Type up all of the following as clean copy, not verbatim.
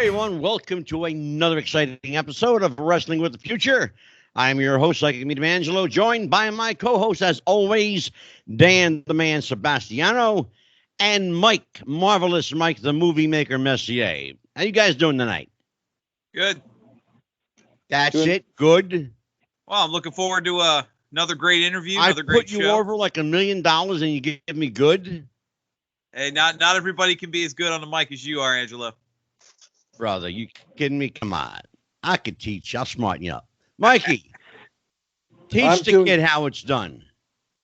everyone. Welcome to another exciting episode of Wrestling with the Future. I'm your host, Psychic Medium Angelo, joined by my co-host, as always, Dan the Man Sebastiano, and Mike, Marvelous Mike, the Movie Maker Messier. How you guys doing tonight? Good. That's it? Good? Well, I'm looking forward to another great interview, I another great put you show. over like $1 million and you give me good? Hey, not everybody can be as good on the mic as you are, Angelo. Brother, you kidding me? Come on. I could teach. I'll smarten you up. Mikey, teach the kid how it's done.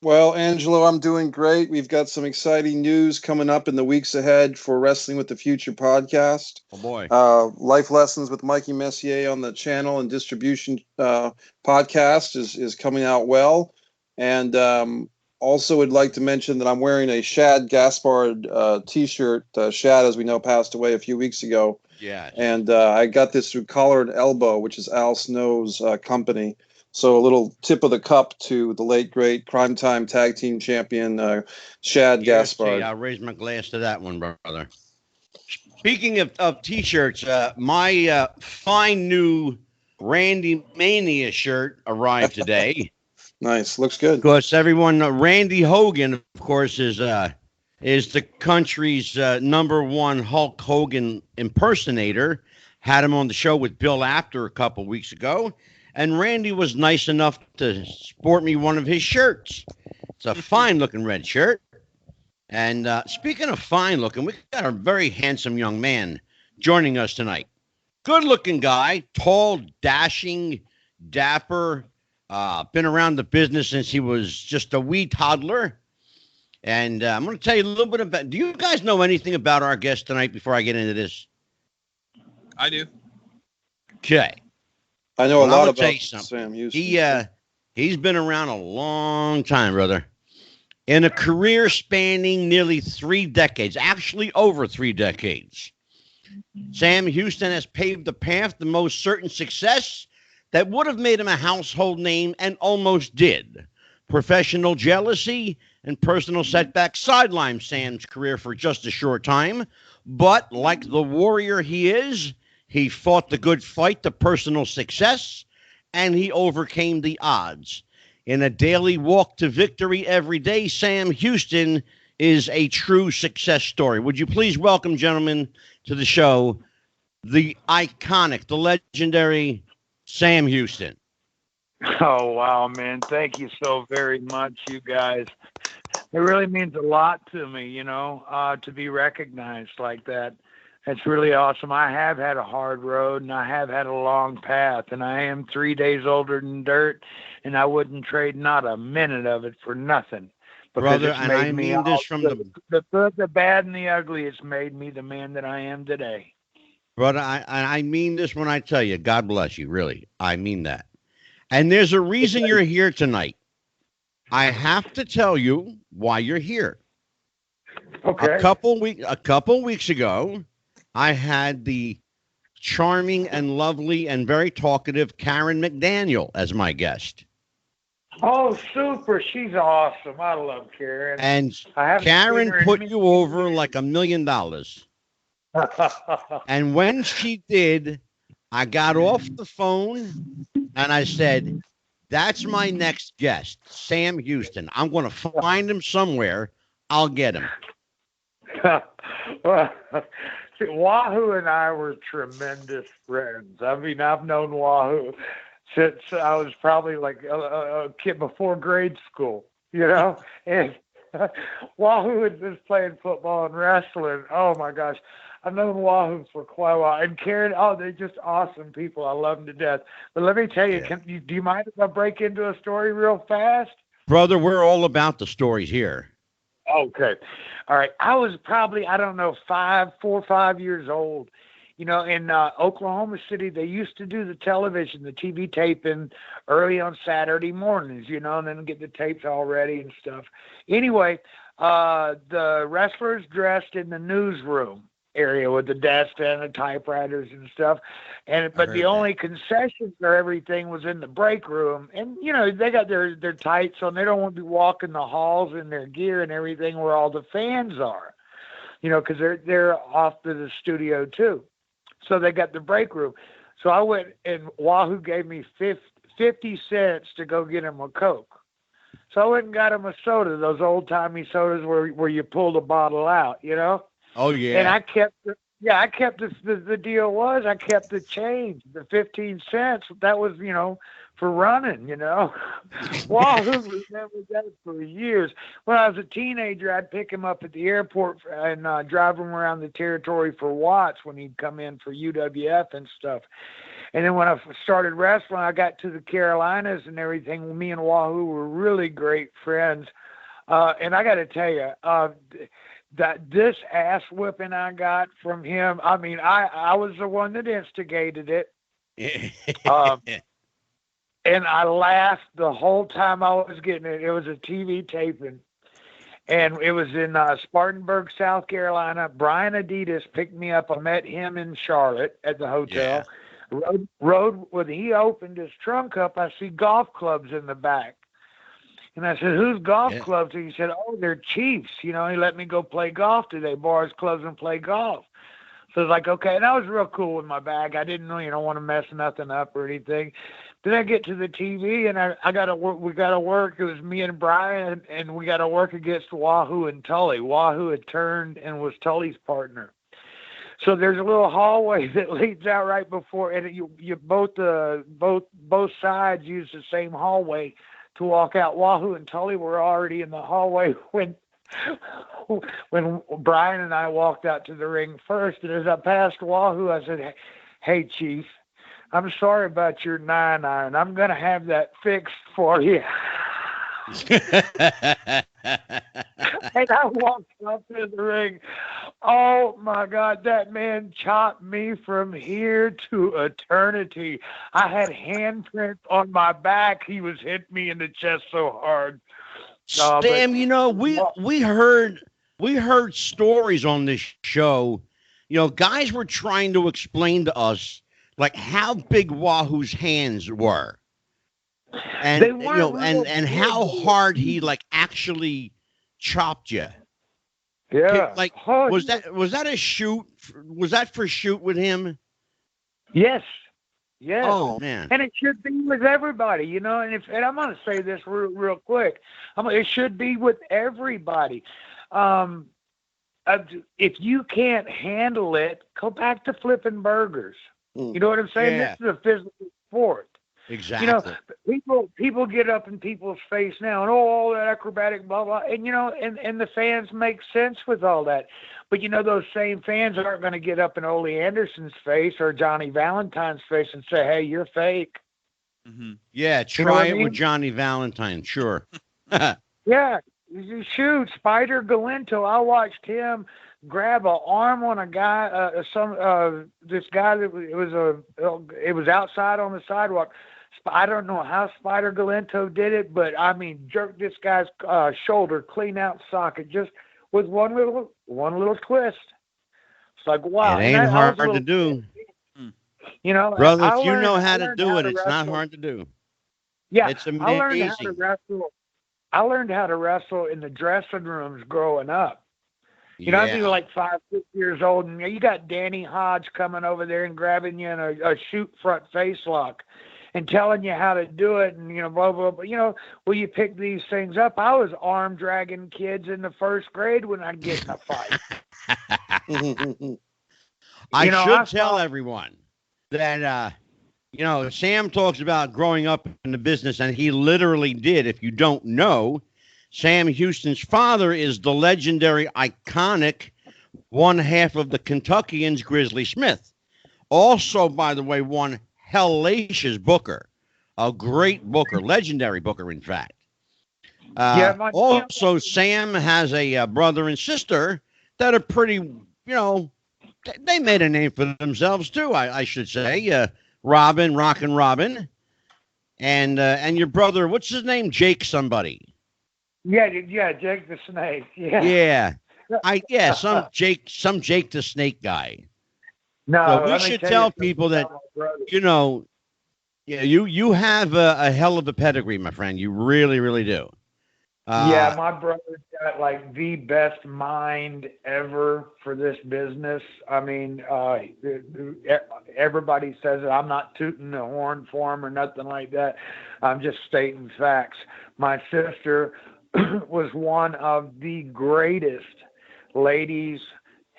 Well, Angelo, I'm doing great. We've got some exciting news coming up in the weeks ahead for Wrestling with the Future podcast. Oh, boy. Life Lessons with Mikey Messier on the channel and distribution podcast is coming out well. And also would like to mention that I'm wearing a Shad Gaspard T-shirt. Shad, as we know, passed away a few weeks ago. Yeah. And I got this through Collar and Elbow, which is Al Snow's company. So a little tip of the cup to the late, great Crime Time Tag Team Champion, Shad Gaspard. I'll raise my glass to that one, brother. Speaking of T-shirts, my fine new Randy Mania shirt arrived today. Nice. Looks good. Of course, everyone, Randy Hogan, of course, is the country's #1 Hulk Hogan impersonator. Had him on the show with Bill Apter a couple weeks ago. And Randy was nice enough to sport me one of his shirts. It's a fine-looking red shirt. And speaking of fine-looking, we got a very handsome young man joining us tonight. Good-looking guy, tall, dashing, dapper, been around the business since he was just a wee toddler. And I'm going to tell you a little bit about... Do you guys know anything about our guest tonight before I get into this? I do. Okay. I know a lot about Sam Houston. He's been around a long time, brother. In a career spanning nearly 3 decades, actually over 3 decades. Sam Houston has paved the path to most certain success that would have made him a household name and almost did. Professional jealousy and personal setbacks sidelined Sam's career for just a short time, but like the warrior he is, he fought the good fight to personal success, and he overcame the odds. In a daily walk to victory every day, Sam Houston is a true success story. Would you please welcome, gentlemen, to the show, the iconic, the legendary Sam Houston. Oh, wow, man. Thank you so very much, you guys. It really means a lot to me, to be recognized like that. It's really awesome. I have had a hard road, and I have had a long path, and I am 3 days older than dirt, and I wouldn't trade not a minute of it for nothing. Brother, and I mean this from the good, the bad, and the ugly. It's made me the man that I am today. Brother, I mean this when I tell you, God bless you, really. I mean that. And there's a reason you're here tonight. I have to tell you why you're here. Okay. A couple weeks ago, I had the charming and lovely and very talkative Karen McDaniel as my guest. Oh, super. She's awesome. I love Karen. And Karen put you over like $1 million. And when she did, I got off the phone and I said, that's my next guest, Sam Houston. I'm going to find him somewhere. I'll get him. Well, see, Wahoo and I were tremendous friends. I mean, I've known Wahoo since I was probably like a kid before grade school, and Wahoo had been playing football and wrestling. Oh my gosh. I've known Wahoo for quite a while. And Karen, they're just awesome people. I love them to death. But let me tell you, do you mind if I break into a story real fast? Brother, we're all about the stories here. Okay. All right. I was probably, 4 or 5 years old. In Oklahoma City, they used to do the TV taping early on Saturday mornings, and then get the tapes all ready and stuff. Anyway, the wrestlers dressed in the newsroom area with the desk and the typewriters and stuff, but the only concessions for everything was in the break room. And they got their tights on. They don't want to be walking the halls in their gear and everything where all the fans are, because they're off to the studio too. So they got the break room. So I went, and Wahoo gave me 50 cents to go get him a Coke. So I went and got him a soda, those old-timey sodas where you pull the bottle out, you know? Oh, yeah. And I kept the deal was I kept the change, the 15 cents. That was, for running, Wahoo remembered that for years. When I was a teenager, I'd pick him up at the airport and drive him around the territory for Watts when he'd come in for UWF and stuff. And then when I started wrestling, I got to the Carolinas and everything. Me and Wahoo were really great friends. And I got to tell you, that this ass whipping I got from him, I mean, I was the one that instigated it. And I laughed the whole time I was getting it. It was a TV taping. And it was in Spartanburg, South Carolina. Brian Adidas picked me up. I met him in Charlotte at the hotel. Yeah. Rode when he opened his trunk up, I see golf clubs in the back. And I said, whose golf clubs? And he said, oh, they're Chiefs. He let me go play golf today, borrow his clubs and play golf. So I was like, okay. And I was real cool with my bag. I didn't want to mess nothing up or anything. Then I get to the TV and I got to work. We got to work. It was me and Brian, and we got to work against Wahoo and Tully. Wahoo had turned and was Tully's partner. So there's a little hallway that leads out right before, and you both sides use the same hallway to walk out. Wahoo and Tully were already in the hallway when Brian and I walked out to the ring first. And as I passed Wahoo, I said, hey, Chief, I'm sorry about your 9-iron. I'm going to have that fixed for you. And I walked up to the ring. Oh, my God, that man chopped me from here to eternity. I had handprints on my back. He was hitting me in the chest so hard. Sam, we heard stories on this show. Guys were trying to explain to us like how big Wahoo's hands were, and and how hard he like actually chopped you. Yeah, was that a shoot? Was that for shoot with him? Yes. Yes. Oh man. And it should be with everybody, And and I'm going to say this real quick. It should be with everybody. If you can't handle it, go back to flipping burgers. You know what I'm saying? Yeah. This is a physical sport. Exactly. People get up in people's face now and all that acrobatic blah blah, and and the fans make sense with all that. But those same fans aren't going to get up in Ole Anderson's face or Johnny Valentine's face and say, "Hey, you're fake." Mm-hmm. Yeah, try it with Johnny Valentine, sure. Yeah, you shoot Spider Galento. I watched him grab an arm on a guy. This guy that it was outside on the sidewalk. I don't know how Spider Galento did it, but I mean, jerked this guy's shoulder clean out socket just with one little twist. It's like, wow. It ain't hard to do. Brother, if you know how to do it, it's not hard to do. Yeah, it's amazing. I learned how to wrestle in the dressing rooms growing up. I think like 5, 6 years old, and you got Danny Hodge coming over there and grabbing you in a shoot front face lock and telling you how to do it, and blah blah blah. Will you pick these things up? I was arm dragging kids in the first grade when I'd get in a fight. I should tell everyone that Sam talks about growing up in the business, and he literally did. If you don't know, Sam Houston's father is the legendary, iconic one half of the Kentuckians, Grizzly Smith. Also, by the way, one hellacious booker, a great booker, legendary booker, in fact. Also, Sam has a brother and sister that are pretty, they made a name for themselves too, I should say. Rockin' Robin, and your brother, what's his name? Jake somebody. Yeah, Jake the Snake. Yeah. Some Jake the Snake guy. No, so we should tell people that you have a hell of a pedigree, my friend. You really, really do. Yeah, my brother's got like the best mind ever for this business. I mean, everybody says it. I'm not tooting the horn for him or nothing like that. I'm just stating facts. My sister was one of the greatest ladies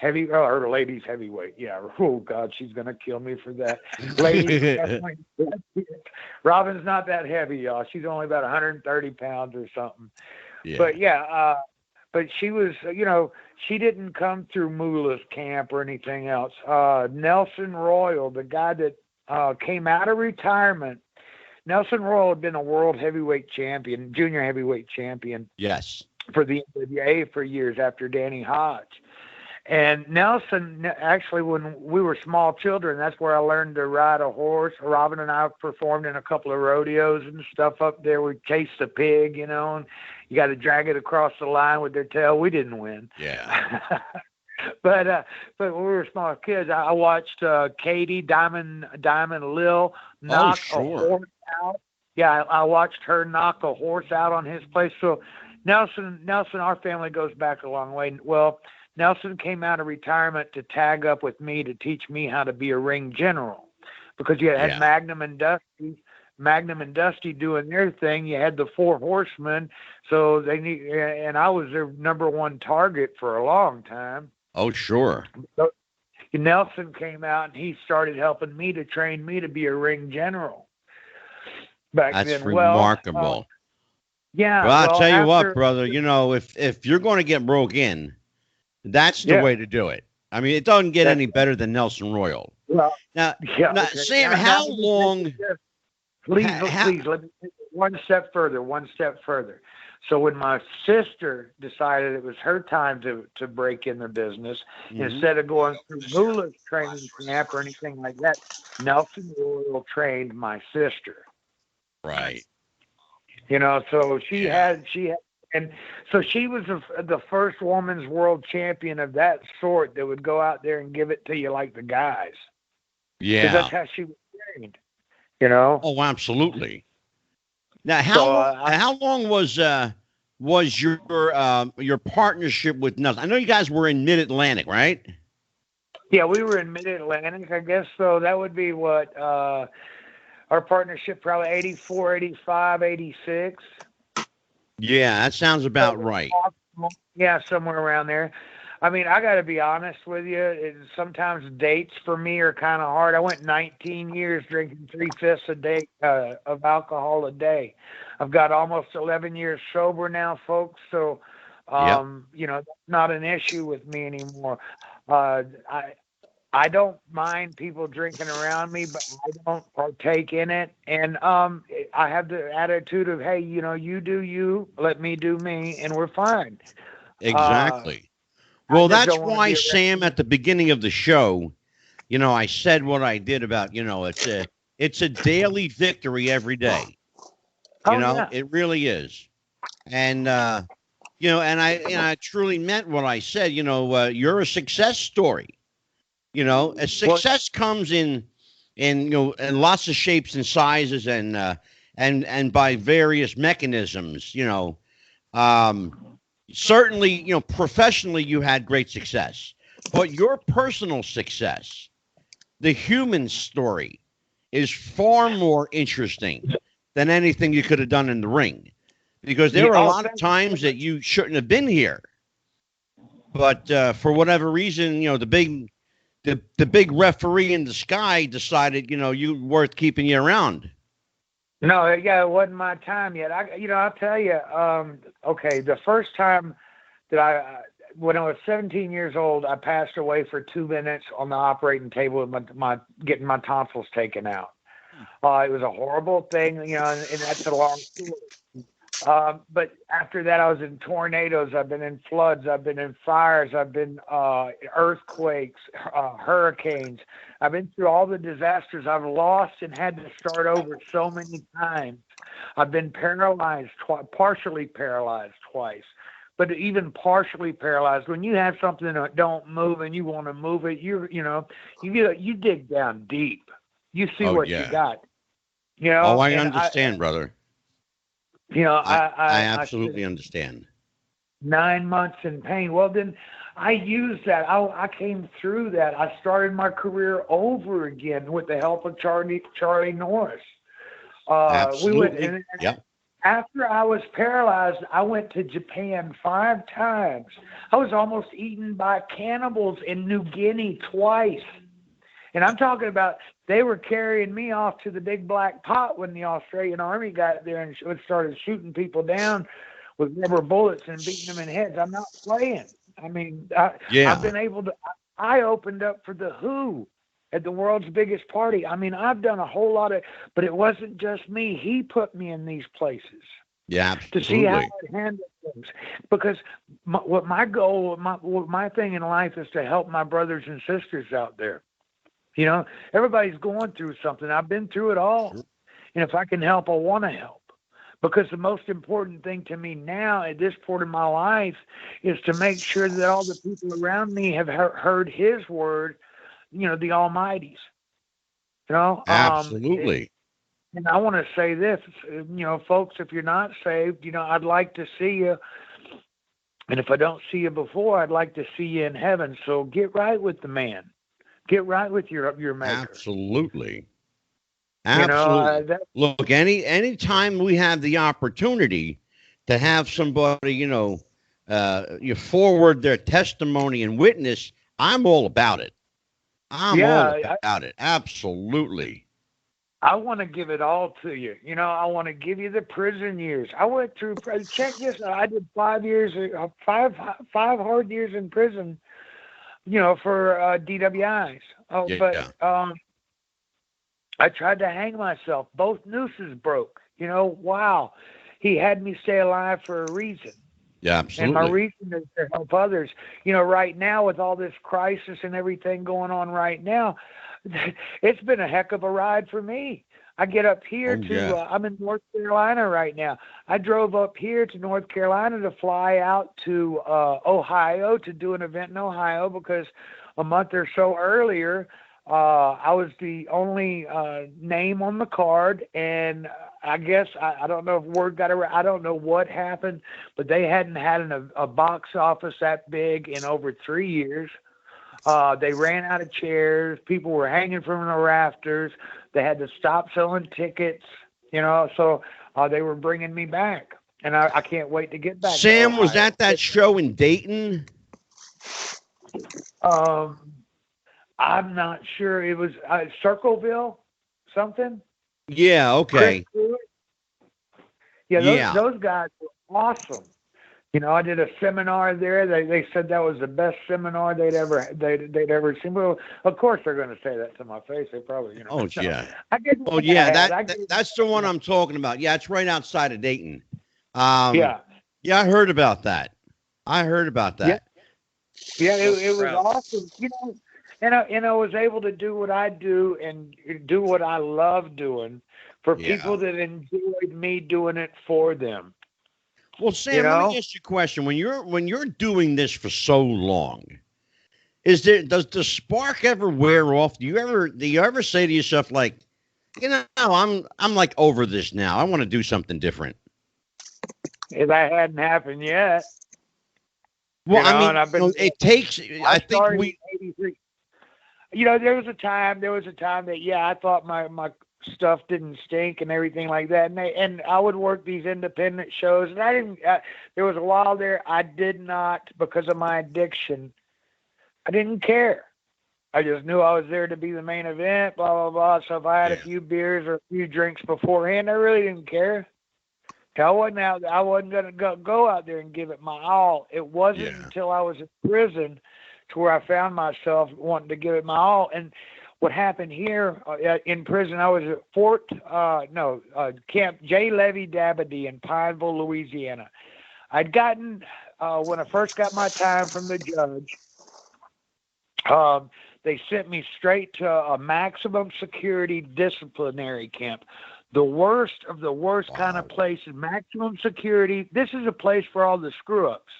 ladies heavyweight. Yeah. Oh God, she's gonna kill me for that. Ladies, Robin's not that heavy, y'all. She's only about 130 pounds or something. Yeah. But yeah, but she was, she didn't come through Moolah's camp or anything else. Nelson Royal, the guy that came out of retirement, Nelson Royal had been a world heavyweight champion, junior heavyweight champion. Yes. For the NWA for years after Danny Hodge. And Nelson, actually, when we were small children, that's where I learned to ride a horse. Robin and I performed in a couple of rodeos and stuff up there. We chased a pig, and you got to drag it across the line with their tail. We didn't win. Yeah. But when we were small kids, I watched Katie Diamond Lil knock a horse out. Yeah, I watched her knock a horse out on his place. So Nelson, our family goes back a long way. Well, Nelson came out of retirement to tag up with me to teach me how to be a ring general, because you had Magnum and Dusty doing their thing. You had the Four Horsemen, so and I was their number one target for a long time. Oh, sure. So Nelson came out and he started helping me to train me to be a ring general. That's remarkable. Yeah. Well, I'll tell you what, brother. If you're going to get broke in, that's the way to do it. I mean, it doesn't get any better than Nelson Royal. Well, now, Sam, how long? Please, let me take it one step further. So when my sister decided it was her time to break in the business, instead of going through Moolah's training camp or anything like that, Nelson Royal trained my sister. Right. So she had, and so she was the first woman's world champion of that sort that would go out there and give it to you like the guys. Yeah. That's how she was trained, Oh, absolutely. Now, how long was your partnership with Nelson? I know you guys were in Mid-Atlantic, right? Yeah, we were in Mid-Atlantic, I guess. So that would be what our partnership, probably 84, 85, 86. Yeah, that sounds about right. Yeah, somewhere around there. I mean, I got to be honest with you. Sometimes dates for me are kind of hard. I went 19 years drinking 3/5 a day of alcohol a day. I've got almost 11 years sober now, folks. So, that's not an issue with me anymore. I don't mind people drinking around me, but I don't partake in it. And I have the attitude of, hey, you do you, let me do me, and we're fine. Exactly. Well, that's why, Sam, at the beginning of the show, I said what I did about, it's a daily victory every day. It really is. And, and I truly meant what I said. You're a success story. A success comes in lots of shapes and sizes and by various mechanisms. Certainly, professionally you had great success, but your personal success, the human story, is far more interesting than anything you could have done in the ring, because there were a lot of times that you shouldn't have been here, but for whatever reason, the big referee in the sky decided, you worth keeping you around. No, it wasn't my time yet. I'll tell you, the first time that when I was 17 years old, I passed away for 2 minutes on the operating table with getting my tonsils taken out. It was a horrible thing, and that's a long story. But after that, I was in tornadoes. I've been in floods. I've been in fires. I've been earthquakes, hurricanes. I've been through all the disasters. I've lost and had to start over so many times. I've been paralyzed, partially paralyzed twice. But even partially paralyzed, when you have something that don't move and you want to move it, you dig down deep. You see what you got. I understand, brother. You know, I I absolutely understand. 9 months in pain. Well, then I used that. I came through that. I started my career over again with the help of Charlie Norris. We went, Absolutely. and Yep. after I was paralyzed, I went to Japan 5 times. I was almost eaten by cannibals in New Guinea twice. And I'm talking about they were carrying me off to the big black pot when the Australian Army got there and started shooting people down with rubber bullets and beating them in heads. I'm not playing. I mean, Yeah. I've been able to. I opened up for the Who at the world's biggest party. I mean, I've done a whole lot of, but it wasn't just me. He put me in these places Yeah, to see how absolutely. I handle things. Because my goal, my thing in life is to help my brothers and sisters out there. You know, everybody's going through something. I've been through it all. Sure. And if I can help, I want to help. Because the most important thing to me now at this point in my life is to make sure that all the people around me have heard his word, you know, the Almighty's. You know, Absolutely. and I want to say this, you know, folks, if you're not saved, you know, I'd like to see you. And if I don't see you before, I'd like to see you in heaven. So get right with the man. Get right with your maker. Absolutely. You know, Absolutely. Look, any time we have the opportunity to have somebody, you forward their testimony and witness, I'm all about it. I'm all about it. Absolutely. I want to give it all to you. You know, I want to give you the prison years. I went through. Check this out. I did 5 years, five hard years in prison. You know, for DWIs. Oh, Yeah. but I tried to hang myself. Both nooses broke. You know, wow. He had me stay alive for a reason. Yeah, absolutely. And my reason is to help others. You know, right now with all this crisis and everything going on right now, it's been a heck of a ride for me. I get up here I'm in North Carolina right now. I drove up here to North Carolina to fly out to Ohio to do an event in Ohio because a month or so earlier, I was the only name on the card, and I guess I don't know if word got around. I don't know what happened, but they hadn't had a box office that big in over 3 years. They ran out of chairs. People were hanging from the rafters. They had to stop selling tickets, you know, so they were bringing me back. And I can't wait to get back. Sam was at that show in Dayton. I'm not sure. It was Circleville, something. Yeah. Okay. Those guys were awesome. You know, I did a seminar there. They said that was the best seminar they'd ever seen. Well, of course they're going to say that to my face. They probably, you know. Oh yeah. That's that's the one I'm talking about. Yeah, it's right outside of Dayton. Yeah, I heard about that. Yeah, it was awesome. You know, and I was able to do what I do and do what I love doing for people that enjoyed me doing it for them. Well, Sam, let me ask you a question. When you're doing this for so long, does the spark ever wear off? Do you ever say to yourself like, you know, I'm like over this now. I want to do something different. If that hadn't happened yet. Well, I mean, it takes. I think we. 83. You know, there was a time that I thought my stuff didn't stink and everything like that, and I would work these independent shows, and I didn't. There was a while there I did not, because of my addiction. I didn't care. I just knew I was there to be the main event, blah blah blah. So if I had a few beers or a few drinks beforehand, I really didn't care. I wasn't going to go out there and give it my all. It wasn't until I was in prison to where I found myself wanting to give it my all. And what happened here in prison, I was at Camp J. Levy Dabadie in Pineville, Louisiana. I'd gotten, when I first got my time from the judge, they sent me straight to a maximum security disciplinary camp. The worst of the worst kind of place, maximum security. This is a place for all the screw-ups.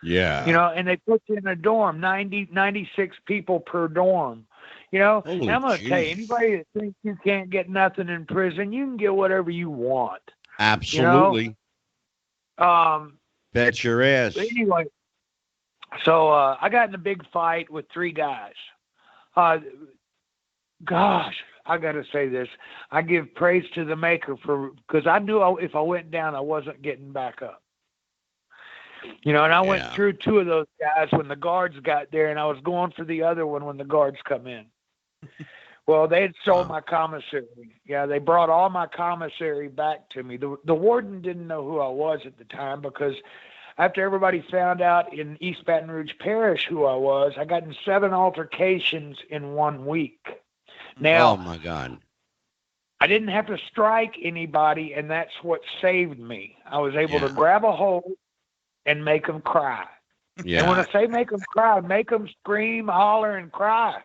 Yeah. You know, and they put you in a dorm, 96 people per dorm. You know, and I'm going to tell you, anybody that thinks you can't get nothing in prison, you can get whatever you want. Absolutely. Um, Bet your ass. but anyway, so I got in a big fight with 3 guys. Gosh, I got to say this. I give praise to the maker because I knew if I went down, I wasn't getting back up. And I went through 2 of those guys when the guards got there, and I was going for the other one when the guards come in. Well, they had sold my commissary. Yeah, they brought all my commissary back to me. The warden didn't know who I was at the time because after everybody found out in East Baton Rouge Parish who I was, I got in 7 altercations in 1 week. Now, oh my God. I didn't have to strike anybody, and that's what saved me. I was able to grab a hold and make them cry. Yeah. And when I say make them cry, make them scream, holler, and cry.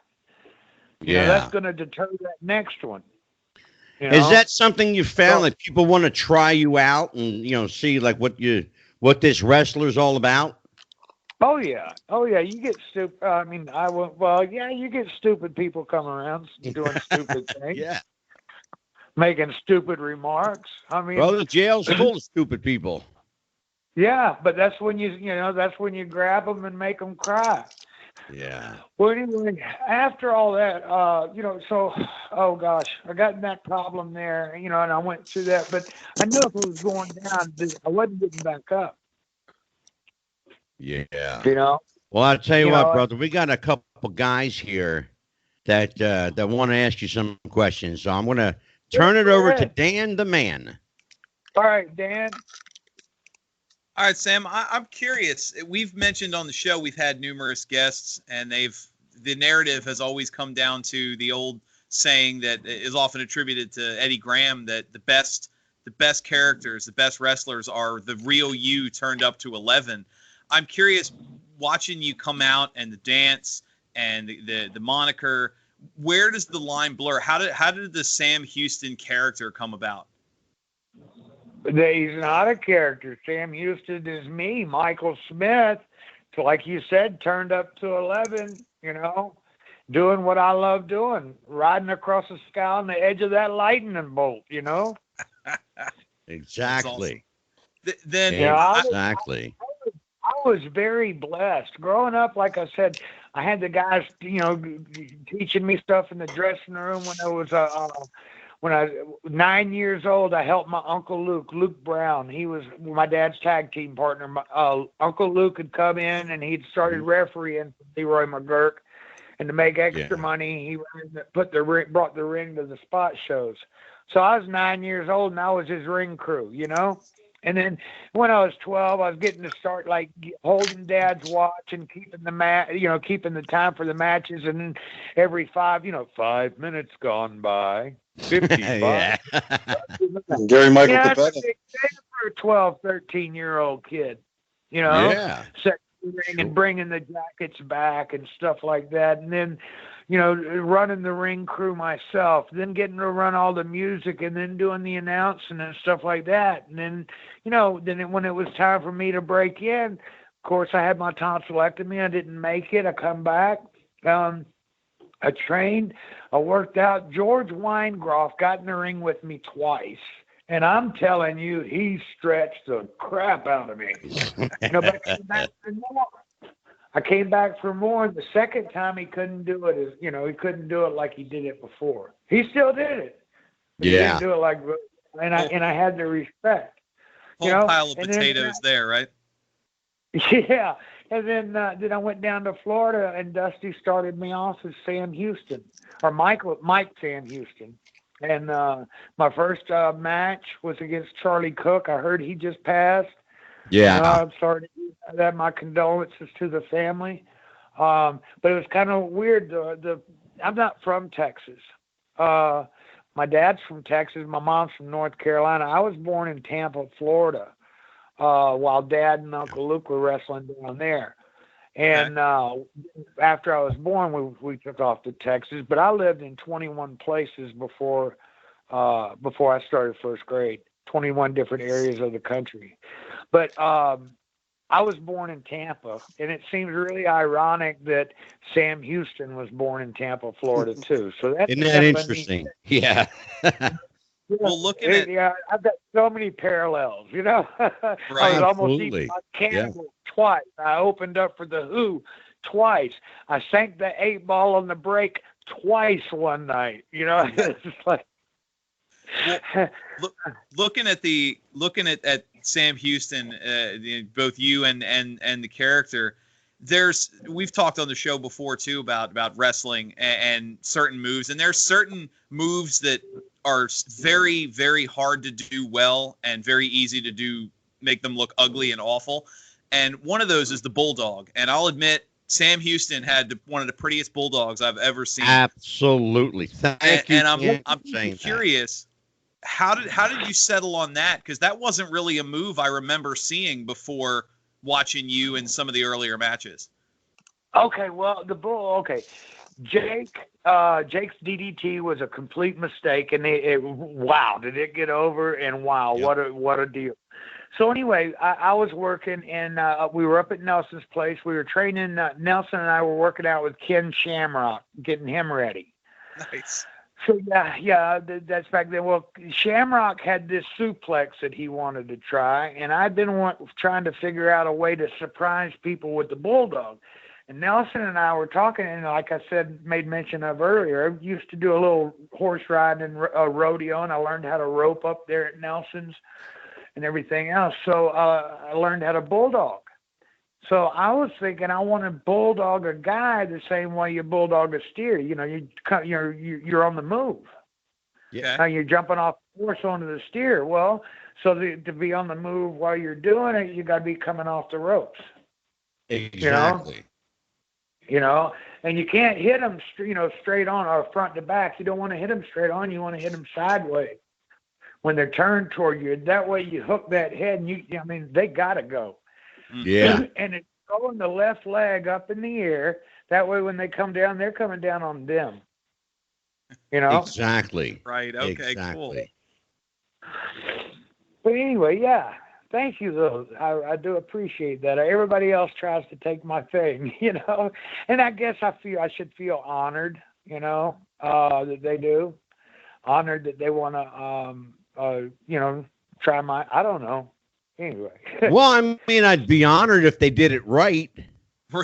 That's going to deter that next one. Is that something you found that people want to try you out and see like what this wrestler's all about? Oh yeah. You get stupid. You get stupid people coming around doing stupid things. Yeah. Making stupid remarks. The jail's full of stupid people. Yeah, but that's when that's when you grab them and make them cry. Yeah. Well, anyway, after all that, oh gosh, I got in that problem there, and I went through that, but I knew if it was going down, I wasn't getting back up. Yeah. Well, I'll tell you what, brother, we got a couple guys here that want to ask you some questions. So I'm going to turn it over to Dan the man. All right, Dan. All right, Sam, I'm curious. We've mentioned on the show, we've had numerous guests, and the narrative has always come down to the old saying that is often attributed to Eddie Graham, that the best characters, the best wrestlers are the real you turned up to 11. I'm curious, watching you come out and the dance and the moniker, where does the line blur? How did the Sam Houston character come about? He's not a character. Sam Houston is me, Michael Smith. So like you said, turned up to 11, doing what I love doing, riding across the sky on the edge of that lightning bolt, Exactly. Exactly. I was very blessed. Growing up, like I said, I had the guys, teaching me stuff in the dressing room when I was 9 years old. I helped my Uncle Luke Brown. He was my dad's tag team partner. Uncle Luke had come in and he'd started refereeing for Leroy McGurk. And to make extra money, he brought the ring to the spot shows. So I was 9 years old and I was his ring crew, And then when I was 12, I was getting to start like holding Dad's watch and keeping the time for the matches. And then every 5 minutes gone by, 55. Gary Michael Capetta. Capetta. For a 12, 13-year-old kid, setting the ring and bringing the jackets back and stuff like that. And then, running the ring crew myself, then getting to run all the music and then doing the announcing and stuff like that. And then, when it was time for me to break in, of course, I had my tonsillectomy. I didn't make it. I come back. I trained. I worked out. George Weingroff got in the ring with me twice. And I'm telling you, he stretched the crap out of me. But I came back for more. And the second time he couldn't do it he couldn't do it like he did it before. He still did it. But he didn't do it and I had the respect. Whole pile of potatoes there, right? Yeah. And then I went down to Florida and Dusty started me off as Sam Houston or Mike Sam Houston. And my first match was against Charlie Cook. I heard he just passed. Yeah. I'm sorry to hear that. My condolences to the family. But it was kind of weird. I'm not from Texas. My dad's from Texas. My mom's from North Carolina. I was born in Tampa, Florida, while Dad and Uncle Luke were wrestling down there. And after I was born, we took off to Texas. But I lived in 21 places before I started first grade. 21 different areas of the country. But I was born in Tampa, and it seems really ironic that Sam Houston was born in Tampa, Florida, too. So that's isn't that interesting? Yeah. Well, looking at I've got so many parallels. You know, I Right. was almost Absolutely. eaten by cannibal twice. I opened up for the Who twice. I sank the 8-ball on the break twice one night. You know, it's just like. Well, looking at Sam Houston, both you and the character, we've talked on the show before too about wrestling and certain moves, and there's certain moves that are very, very hard to do well and very easy to make them look ugly and awful. And one of those is the bulldog. And I'll admit, Sam Houston had one of the prettiest bulldogs I've ever seen. Absolutely. Thank you. And I'm saying curious. How did you settle on that? Because that wasn't really a move I remember seeing before watching you in some of the earlier matches. Okay, well, Jake's DDT was a complete mistake, and wow, did it get over? And wow, Yep. what a deal. So anyway, I was working, and we were up at Nelson's place. We were training. Nelson and I were working out with Ken Shamrock, getting him ready. Nice. So that's back then. Well, Shamrock had this suplex that he wanted to try, and I'd been trying to figure out a way to surprise people with the bulldog. And Nelson and I were talking, and like I said, made mention of earlier, I used to do a little horse riding and rodeo, and I learned how to rope up there at Nelson's and everything else. So I learned how to bulldog. So I was thinking I want to bulldog a guy the same way you bulldog a steer. You know, you're on the move. Yeah. You're jumping off the horse onto the steer. Well, so to be on the move while you're doing it, you got to be coming off the ropes. Exactly. You know, and you can't hit them, straight on or front to back. You don't want to hit them straight on. You want to hit them sideways when they're turned toward you. That way you hook that head, and they got to go. Yeah. And it's throwing the left leg up in the air. That way when they come down, they're coming down on them. You know? Exactly. Right. Okay. Exactly. Cool. But anyway, yeah. Thank you, though. I do appreciate that. Everybody else tries to take my thing, and I guess I should feel honored, that they do. Honored that they want to, try my, I don't know. Anyway. Well, I mean, I'd be honored if they did it right.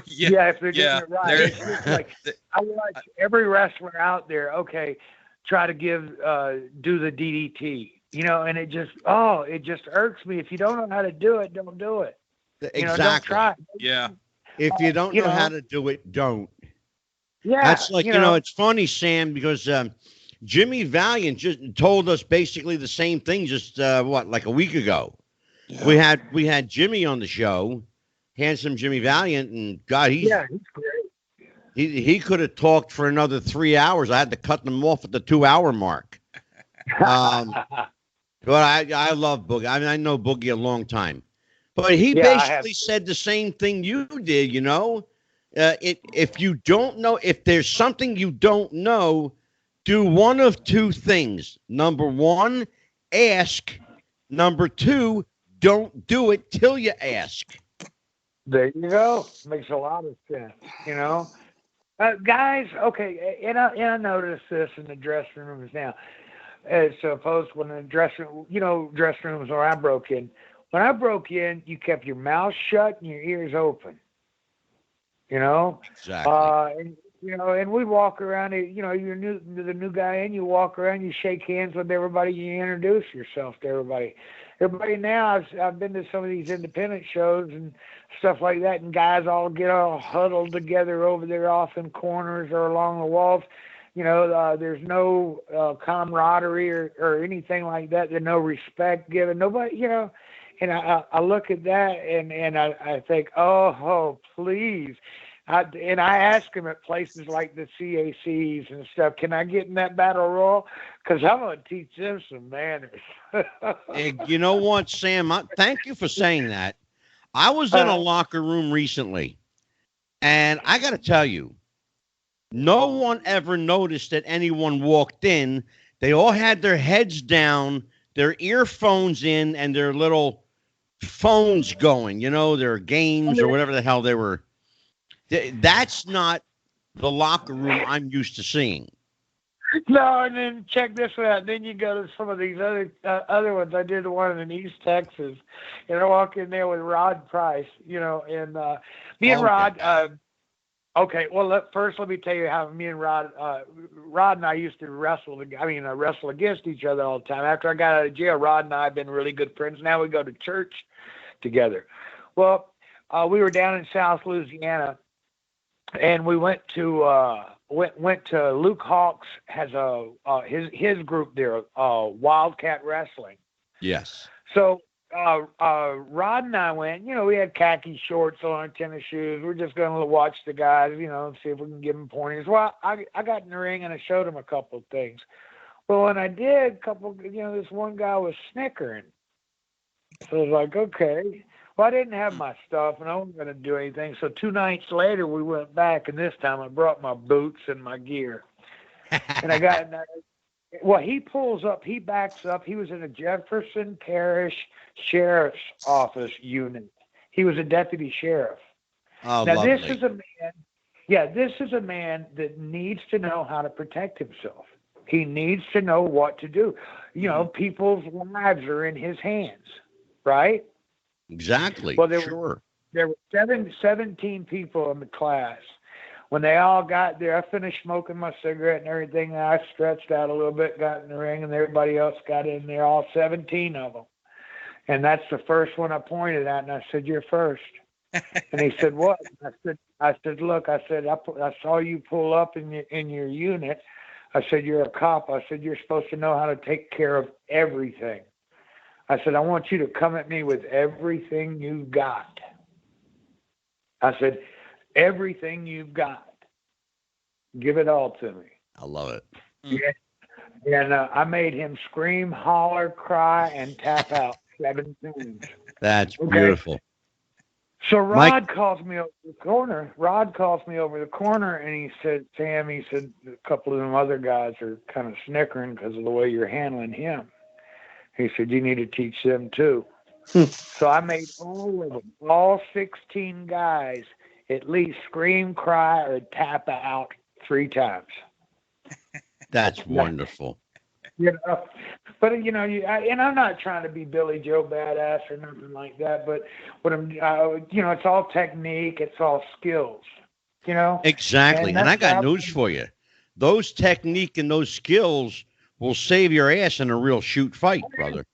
Yeah, if they're doing it right. It's just like, I watch every wrestler out there, try to do the DDT, and it just irks me. If you don't know how to do it, don't do it. Exactly. Don't try. Yeah. If you don't know how to do it, don't. Yeah. That's like, it's funny, Sam, because Jimmy Valiant just told us basically the same thing just, like a week ago. Yeah. We had Jimmy on the show, handsome Jimmy Valiant, and God, he's great. He could have talked for another 3 hours. I had to cut them off at the 2-hour mark. But I love Boogie. I mean, I know Boogie a long time, but he basically said the same thing you did. If you don't know, if there's something you don't know, do one of two things. Number one, ask. Number two, don't do it till you ask. There you go. Makes a lot of sense, guys, and I noticed this in the dressing rooms now. As opposed when the dressing rooms where I broke in. When I broke in, you kept your mouth shut and your ears open. Exactly. And we walk around. You're the new guy in. You walk around. You shake hands with everybody. You introduce yourself to everybody. Everybody now, I've been to some of these independent shows and stuff like that, and guys all get all huddled together over there off in corners or along the walls. There's no camaraderie or anything like that. There's no respect given. Nobody, and I look at that and I think, oh, please. I ask them at places like the CACs and stuff, can I get in that battle royal? Because I'm going to teach them some manners. Hey, you know what, Sam? Thank you for saying that. I was in a locker room recently, and I got to tell you, no one ever noticed that anyone walked in. They all had their heads down, their earphones in, and their little phones going, their games or whatever the hell they were. That's not the locker room I'm used to seeing. No, and then check this one out. Then you go to some of these other ones. I did one in East Texas, and I walk in there with Rod Price, and me and Rod. Okay, well, first let me tell you how me and Rod and I used to wrestle. Wrestle against each other all the time. After I got out of jail, Rod and I have been really good friends. Now we go to church together. Well, we were down in South Louisiana, and we went to Luke Hawks has his group there, Wildcat Wrestling. Yes. So Rod and I went. We had khaki shorts on, tennis shoes. We're just going to watch the guys, see if we can give them pointers. Well, I got in the ring and I showed him a couple of things. Well, when I did, this one guy was snickering. So I was like, okay. Well, I didn't have my stuff, and I wasn't going to do anything. So 2 nights later, we went back, and this time I brought my boots and my gear. And I got well, he pulls up, he backs up. He was in a Jefferson Parish Sheriff's Office unit. He was a deputy sheriff. Oh, now, lovely. this is a man that needs to know how to protect himself. He needs to know what to do. People's lives are in his hands, right? Exactly. Well, there were 17 people in the class. When they all got there, I finished smoking my cigarette and everything. And I stretched out a little bit, got in the ring, and everybody else got in there, all 17 of them. And that's the first one I pointed at, and I said, "You're first." And he said, "What?" I said, "Look," I said, I saw you pull up in your unit. I said, "You're a cop." I said, "You're supposed to know how to take care of everything." I said, "I want you to come at me with everything you've got." I said, "Everything you've got. Give it all to me." I love it. Yeah. And I made him scream, holler, cry, and tap out 7 times. That's beautiful. So Rod calls me over the corner. And he said, "Sam," he said, "a couple of them other guys are kind of snickering because of the way you're handling him." He said, "You need to teach them too." So I made all of them, all 16 guys, at least scream, cry, or tap out 3 times. That's wonderful. But and I'm not trying to be Billy Joe badass or nothing like that. But what I'm, it's all technique, it's all skills. Exactly. And I got news for you. Those technique and those skills will save your ass in a real shoot fight, brother.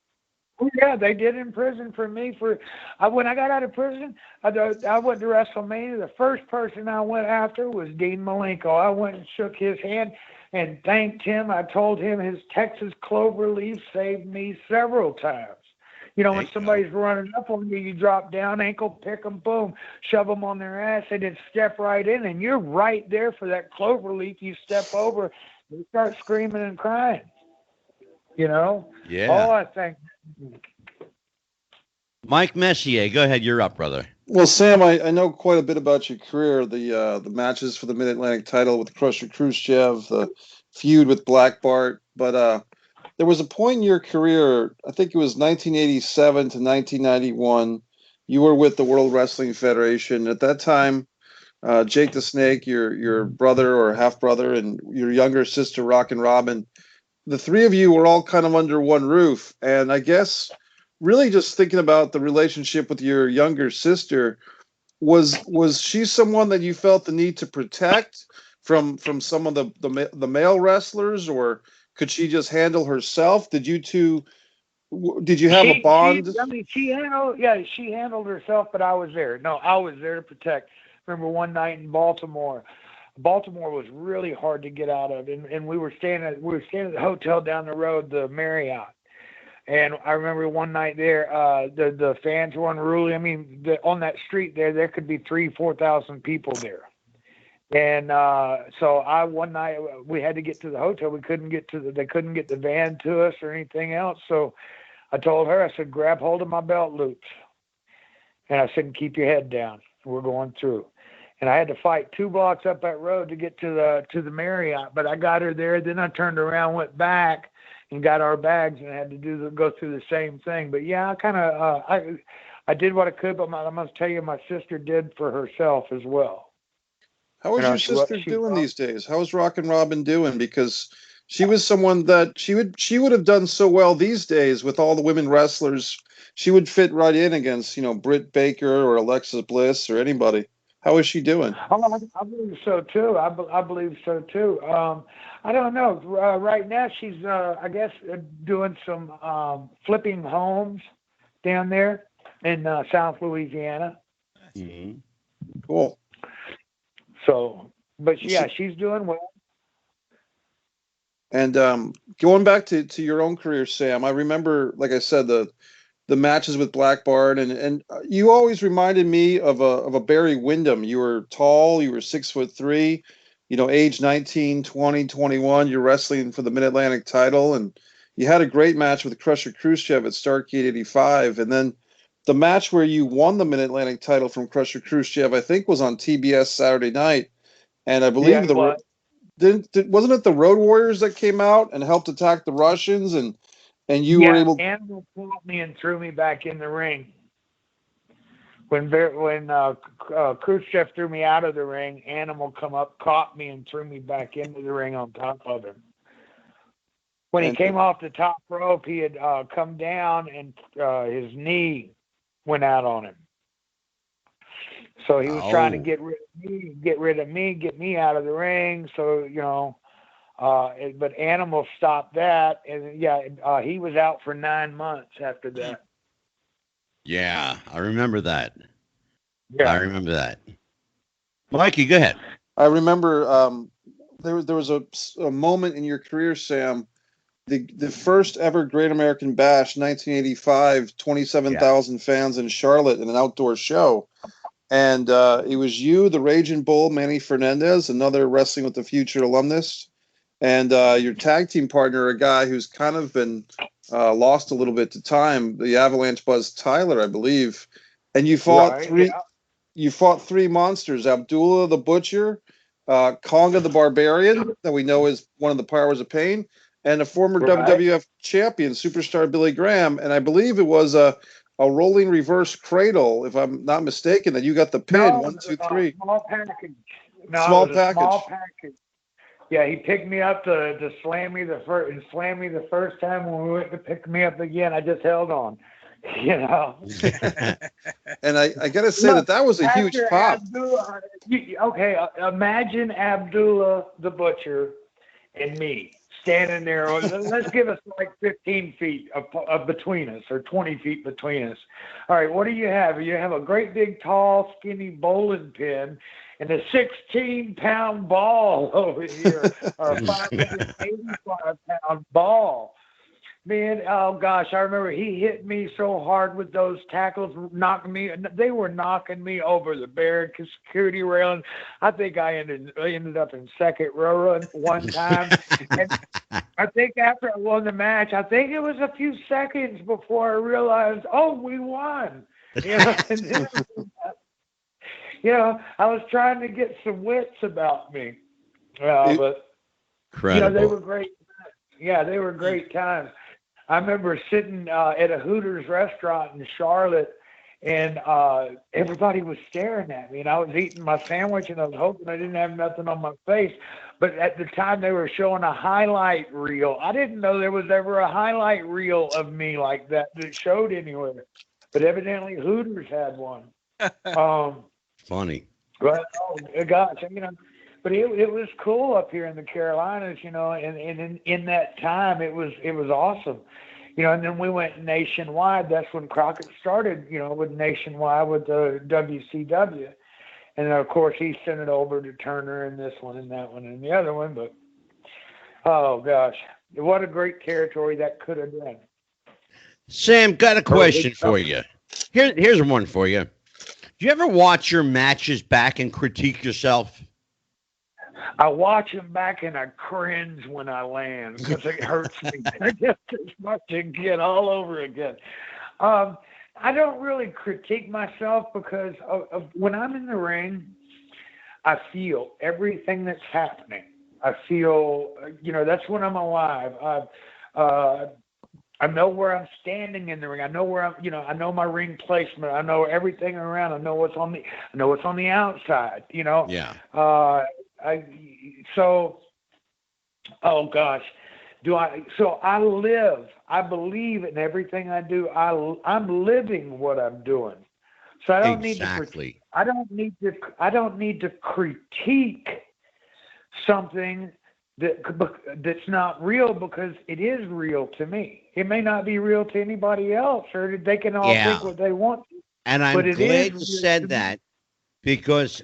Oh, yeah, they did in prison for me. When I got out of prison, I went to WrestleMania. The first person I went after was Dean Malenko. I went and shook his hand and thanked him. I told him his Texas cloverleaf saved me several times. When somebody's running up on you, you drop down, ankle pick them, boom, shove them on their ass, and then step right in, and you're right there for that cloverleaf. You step over, you start screaming and crying. Yeah. Oh, I think. Mike Messier, go ahead. You're up, brother. Well, Sam, I know quite a bit about your career. The matches for the Mid-Atlantic title with Crusher Khrushchev, the feud with Black Bart. But there was a point in your career, I think it was 1987 to 1991, you were with the World Wrestling Federation. At that time, Jake the Snake, your brother or half-brother, and your younger sister, Rockin' Robin, the 3 of you were all kind of under one roof. And I guess really just thinking about the relationship with your younger sister, was she someone that you felt the need to protect from some of the male wrestlers, or could she just handle herself? Did you have a bond? She handled herself, but I was there. No, I was there to protect. Remember one night in Baltimore. Baltimore was really hard to get out of, and we were staying at the hotel down the road, the Marriott. And I remember one night there, the fans were unruly. I mean, on that street there could be 3,000-4,000 people there. And so one night we had to get to the hotel. They couldn't get the van to us or anything else. So I told her, I said, "Grab hold of my belt loops." And I said, "Keep your head down. We're going through." And I had to fight 2 blocks up that road to get to the Marriott. But I got her there. Then I turned around, went back, and got our bags, and had to go through the same thing. But yeah, I kind of I did what I could. But I must tell you, my sister did for herself as well. How is your sister doing these days? How is Rockin' Robin doing? Because she was someone that she would have done so well these days with all the women wrestlers. She would fit right in against, Britt Baker or Alexa Bliss or anybody. How is she doing? Oh, I believe so too. I believe so too. I don't know. Right now, she's I guess doing some flipping homes down there in South Louisiana. Mhm. Cool. So, but yeah, she's doing well. And going back to your own career, Sam, I remember, like I said, the matches with Black Bart, and you always reminded me of a Barry Windham. You were tall, you were 6'3", age 19, 20, 21. You're wrestling for the Mid-Atlantic title, and you had a great match with Crusher Khrushchev at Starrcade '85, and then the match where you won the Mid-Atlantic title from Crusher Khrushchev, I think, was on TBS Saturday night, and I Yeah, believe it was. wasn't it the Road Warriors that came out and helped attack the Russians, and you were Yeah, able. Animal caught me and threw me back in the ring. When Khrushchev threw me out of the ring, Animal come up, caught me, and threw me back into the ring on top of him. When he came off the top rope, he had come down, and his knee went out on him. So he was trying to get rid of me, get me out of the ring. So, but Animal stopped that. And yeah, he was out for 9 months after that. Yeah, I remember that. Yeah. I remember that. Mikey, go ahead. I remember there was a moment in your career, Sam. The first ever Great American Bash, 1985, 27,000 fans in Charlotte in an outdoor show. And it was you, the Raging Bull, Manny Fernandez, another Wrestling with the Future alumnus, and your tag team partner, a guy who's kind of been lost a little bit to time, the Avalanche Buzz Tyler, I believe. And you fought three monsters: Abdullah the Butcher, Conga the Barbarian, that we know is one of the Powers of Pain, and a former WWF champion, Superstar Billy Graham. And I believe it was a rolling reverse cradle, if I'm not mistaken, that you got the pin. 1, 2, 3. Small package. No, Small it was a package. small package. Yeah, he picked me up to slam me the first time. When we went to pick me up again, I just held on. And I got to say that was a huge pop. Imagine Abdullah the Butcher and me standing there. Let's give us like 15 feet between us, or 20 feet between us. All right, what do you have? You have a great big, tall, skinny bowling pin and a 16-pound ball over here, or a 585-pound ball. Man, oh gosh, I remember he hit me so hard with those tackles, they were knocking me over the barricade security railing. I think I ended up in second row one time. And I think after I won the match, I think it was a few seconds before I realized, we won. I was trying to get some wits about me. But Incredible. they were great. Yeah, they were great times. I remember sitting at a Hooters restaurant in Charlotte, and everybody was staring at me, and I was eating my sandwich, and I was hoping I didn't have nothing on my face. But at the time, they were showing a highlight reel. I didn't know there was ever a highlight reel of me like that showed anywhere. But evidently, Hooters had one. Funny. But, gosh, but it was cool up here in the Carolinas, and in that time it was awesome, and then we went nationwide. That's when Crockett started, with nationwide with the WCW, and then of course he sent it over to Turner and this one and that one and the other one. But oh gosh, what a great territory that could have been. Sam, got a question for you. Here's one for you. Do you ever watch your matches back and critique yourself? I watch them back and I cringe when I land because it hurts me just as much again, all over again. I don't really critique myself because when I'm in the ring, I feel everything that's happening. I feel, that's when I'm alive. I know where I'm standing in the ring. I know where I know my ring placement. I know everything around. I know what's on the outside. Yeah. So Oh gosh, do I? So I live. I believe in everything I do. I'm living what I'm doing. So I don't need to. Exactly. I don't need to. I don't need to critique something that's not real because it is real to me. It may not be real to anybody else, or they can all think Yeah. what they want, And but I'm it is glad you real to said me. that because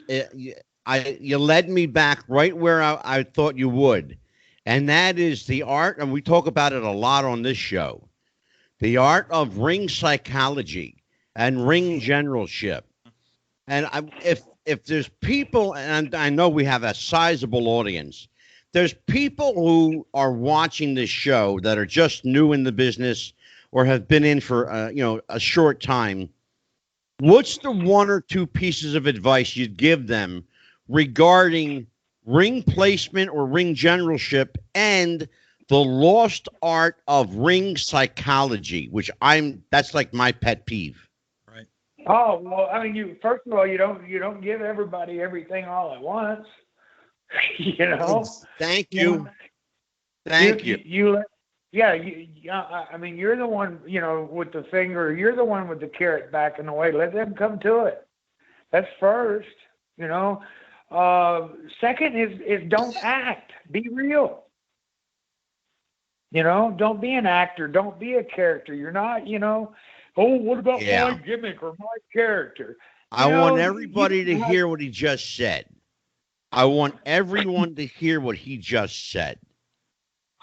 you led me back right where I thought you would. And that is the art, and we talk about it a lot on this show, the art of ring psychology and ring generalship. And if there's people, and I know we have a sizable audience, there's people who are watching this show that are just new in the business or have been in for a short time. What's the one or two pieces of advice you'd give them regarding ring placement or ring generalship and the lost art of ring psychology, which that's like my pet peeve. Right. Oh well, I mean, first of all, you don't give everybody everything all at once. You know, Thank you know, you. Thank you. yeah, I mean, you're the one, with the finger. You're the one with the carrot backing away. Let them come to it. That's first. You know. Second is don't act. Be real. Don't be an actor. Don't be a character. You're not. Oh, what about my Yeah. gimmick or my character? I want You everybody to don't have. hear what he just said. I want everyone to hear what he just said.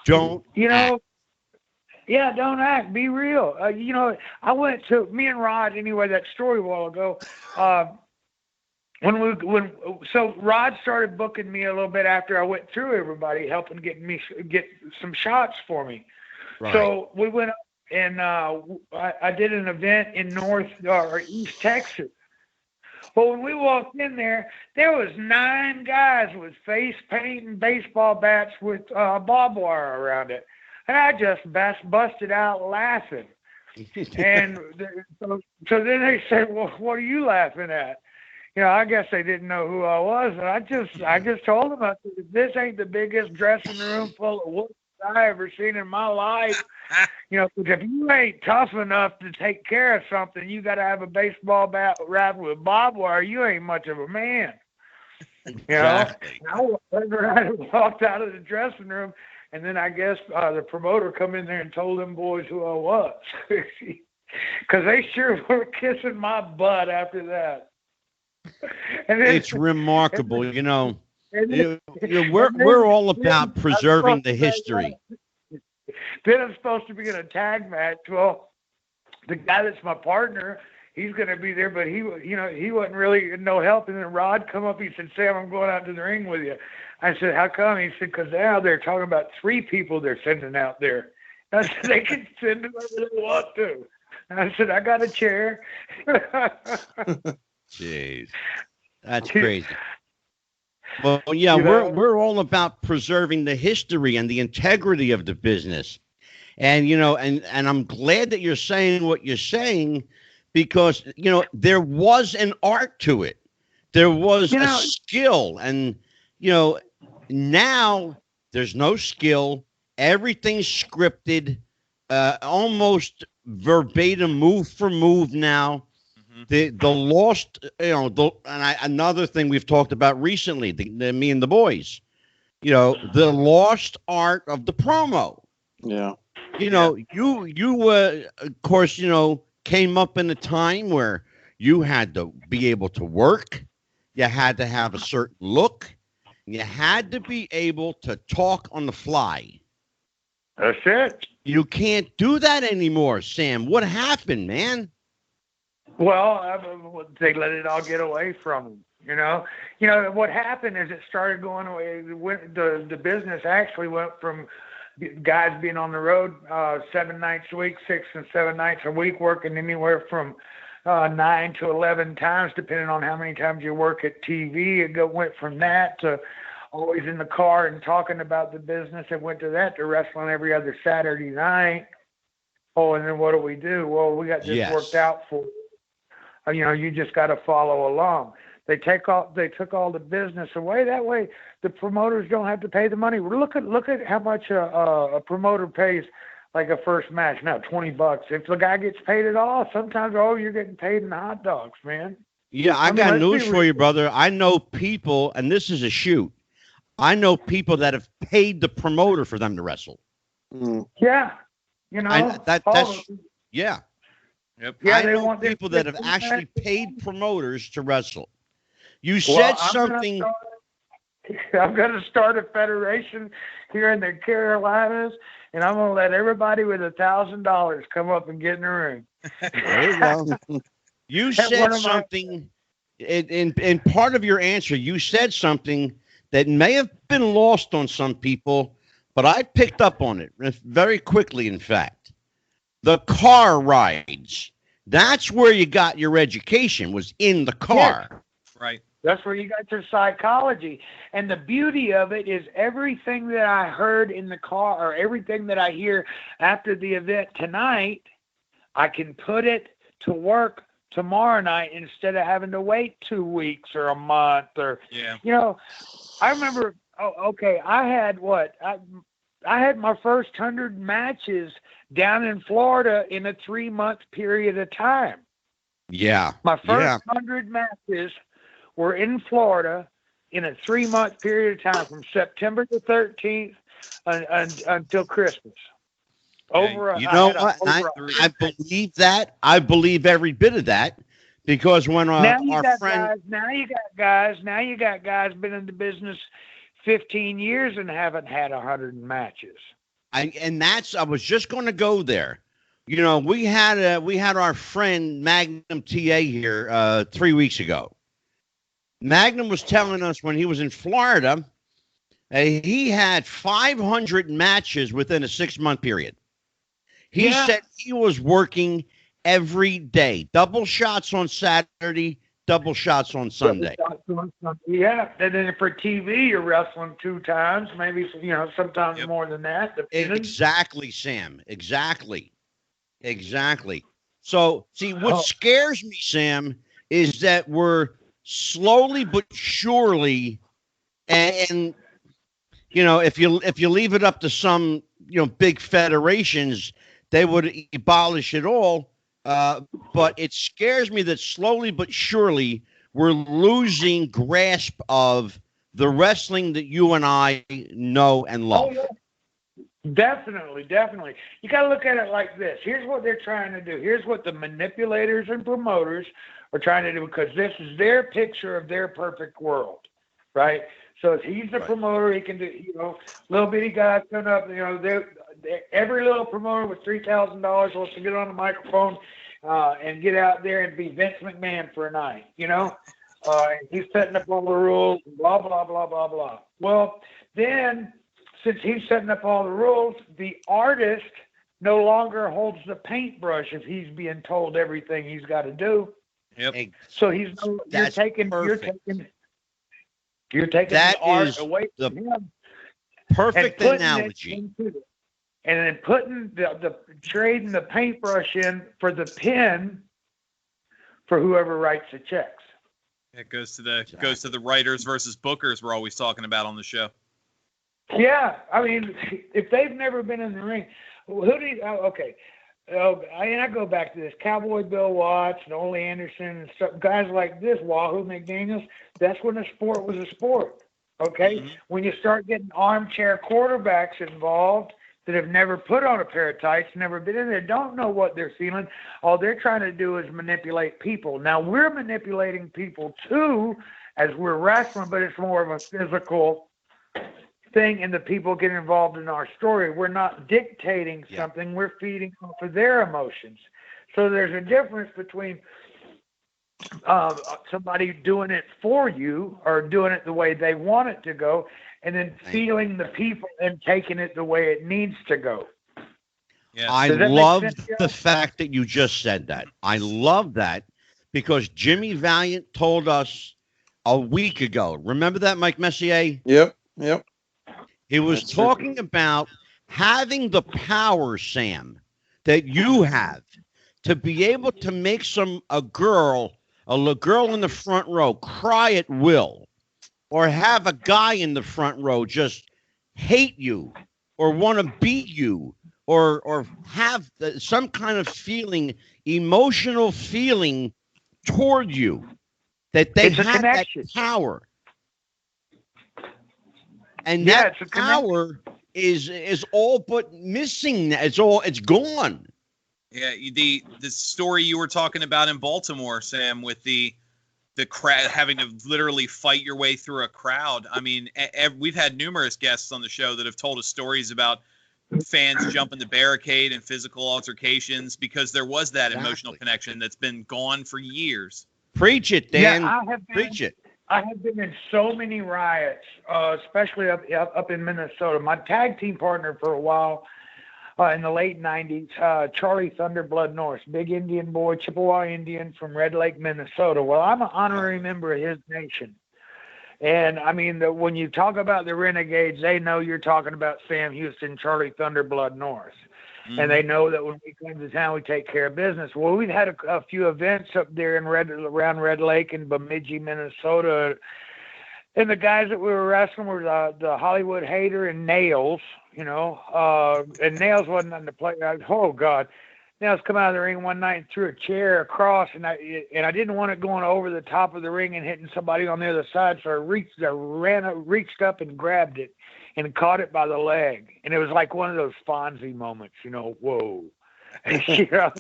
Don't You act. know. Yeah, don't act. Be real. I went to me and Rod anyway. That story a while ago. So Rod started booking me a little bit after I went through everybody, helping get some shots for me. Right. So we went up and I did an event in North or East Texas. Well, when we walked in there was 9 guys with face paint and baseball bats with barbed wire around it. And I just busted out laughing. And so then they said, "Well, what are you laughing at?" I guess they didn't know who I was. And I just told them, I said, "This ain't the biggest dressing room full of whoops I ever seen in my life. 'Cause if you ain't tough enough to take care of something, you got to have a baseball bat wrapped with barbed wire. You ain't much of a man." Exactly. And I walked out of the dressing room, and then I guess the promoter come in there and told them boys who I was, because they sure were kissing my butt after that. And then, It's remarkable. and We're all about preserving the history. Then I'm supposed to be in a tag match. Well, the guy that's my partner, he's going to be there, but he wasn't really no help. And then Rod come up, he said, "Sam, I'm going out to the ring with you." I said, "How come?" He said, "Because now they're talking about 3 people they're sending out there." I said, "They can send whoever they want to." And I said, "I got a chair." Jeez, that's crazy. Well, yeah, we're all about preserving the history and the integrity of the business. And and I'm glad that you're saying what you're saying because there was an art to it. There was a skill, and now there's no skill. Everything's scripted, almost verbatim, move for move now. The lost, another thing we've talked about recently, me and the boys, the lost art of the promo. Yeah. You of course, came up in a time where you had to be able to work, you had to have a certain look, you had to be able to talk on the fly. That's it. You can't do that anymore, Sam. What happened, man? Well, they let it all get away from them. What happened is it started going away. The business actually went from guys being on the road 7 nights a week, 6 and 7 nights a week, working anywhere from 9 to 11 times, depending on how many times you work at TV. It went from that to always in the car and talking about the business. It went to that to wrestling every other Saturday night. Oh, and then what do? Well, we got this worked out for you. You just got to follow along. They took all the business away. That way, the promoters don't have to pay the money. Look at how much a promoter pays, like a first match now, $20. If the guy gets paid at all, sometimes you're getting paid in hot dogs, man. Yeah, I got news for you, brother. I know people, and this is a shoot. I know people that have paid the promoter for them to wrestle. Yeah, that's yeah. Yep. Yeah, I know people that have actually paid promoters to wrestle. You said something. I'm going to start a federation here in the Carolinas, and I'm going to let everybody with $1,000 come up and get in the ring. There you go. You said something in part of your answer. You said something that may have been lost on some people, but I picked up on it very quickly. In fact, the car rides. That's where you got your education, was in the car. Yes. Right. That's where you got your psychology. And the beauty of it is everything that I heard in the car, or everything that I hear after the event tonight, I can put it to work tomorrow night instead of having to wait 2 weeks or a month. Or, I remember, I had my first 100 matches down in Florida in a 3-month period of time. Yeah. My first 100 matches were in Florida in a 3-month period of time, from September the 13th until Christmas. I believe that. I believe every bit of that, because when now you got guys been in the business 15 years and haven't had 100 matches. I was just going to go there. We had our friend Magnum TA here 3 weeks ago. Magnum was telling us when he was in Florida, he had 500 matches within a 6-month period. He said he was working every day, double shots on Saturday, double shots on Sunday. Yeah, and then for TV, you're wrestling 2 times, maybe sometimes more than that. Exactly, Sam. Exactly. So, see, what scares me, Sam, is that we're slowly but surely, and if you leave it up to some big federations, they would abolish it all. But it scares me that slowly but surely we're losing grasp of the wrestling that you and I know and love. Oh, yeah. Definitely. You got to look at it like this. Here's what they're trying to do. Here's what the manipulators and promoters are trying to do, because this is their picture of their perfect world, right? So if he's the promoter, he can do, little bitty guys coming up, every little promoter with $3,000 wants to get on the microphone and get out there and be Vince McMahon for a night, he's setting up all the rules, blah, blah, blah, blah, blah. Well, then, since he's setting up all the rules, the artist no longer holds the paintbrush if he's being told everything he's got to do. Yep. So you're taking the art away from him. Perfect analogy. And then putting trading the paintbrush in for the pen for whoever writes the checks. It goes to the writers versus bookers we're always talking about on the show. Yeah, I mean, if they've never been in the ring, I go back to this Cowboy Bill Watts and Ole Anderson and stuff, guys like this, Wahoo McDaniels. That's when the sport was a sport. Okay, when you start getting armchair quarterbacks involved that have never put on a pair of tights, never been in there, don't know what they're feeling. All they're trying to do is manipulate people. Now we're manipulating people too as we're wrestling, but it's more of a physical thing, and the people get involved in our story. We're not dictating something, we're feeding off of their emotions. So there's a difference between somebody doing it for you or doing it the way they want it to go, and then feeling the people and taking it the way it needs to go. Yeah. I love the fact that you just said that. I love that, because Jimmy Valiant told us a week ago. Remember that, Mike Messier? Yep. He was talking about having the power, Sam, that you have to be able to make a girl a girl in the front row cry at will, or have a guy in the front row just hate you or want to beat you or have some kind of feeling, emotional feeling toward you, that they It's a have that connection. power. And Yeah, that it's a connection. power is all but missing. It's gone. Yeah, the story you were talking about in Baltimore, Sam, with the crowd having to literally fight your way through a crowd. I mean, we've had numerous guests on the show that have told us stories about fans jumping the barricade and physical altercations because there was that emotional connection that's been gone for years. Preach it, Dan. Yeah, Preach it. I have been in so many riots, especially up in Minnesota. My tag team partner for a while in the late 90s, Charlie Thunderblood Norris, big Indian boy, Chippewa Indian from Red Lake, Minnesota. Well, I'm an honorary member of his nation. And, I mean, when you talk about the Renegades, they know you're talking about Sam Houston, Charlie Thunderblood Norris. Mm-hmm. And they know that when we come to town, we take care of business. Well, we've had a few events up there around Red Lake and Bemidji, Minnesota. And the guys that we were wrestling were the Hollywood Hater and Nails, you know. And Nails wasn't on the play. Oh, God. Nails come out of the ring one night and threw a chair across, and I didn't want it going over the top of the ring and hitting somebody on the other side, so I reached up and grabbed it and caught it by the leg. And it was like one of those Fonzie moments, you know, whoa. You know,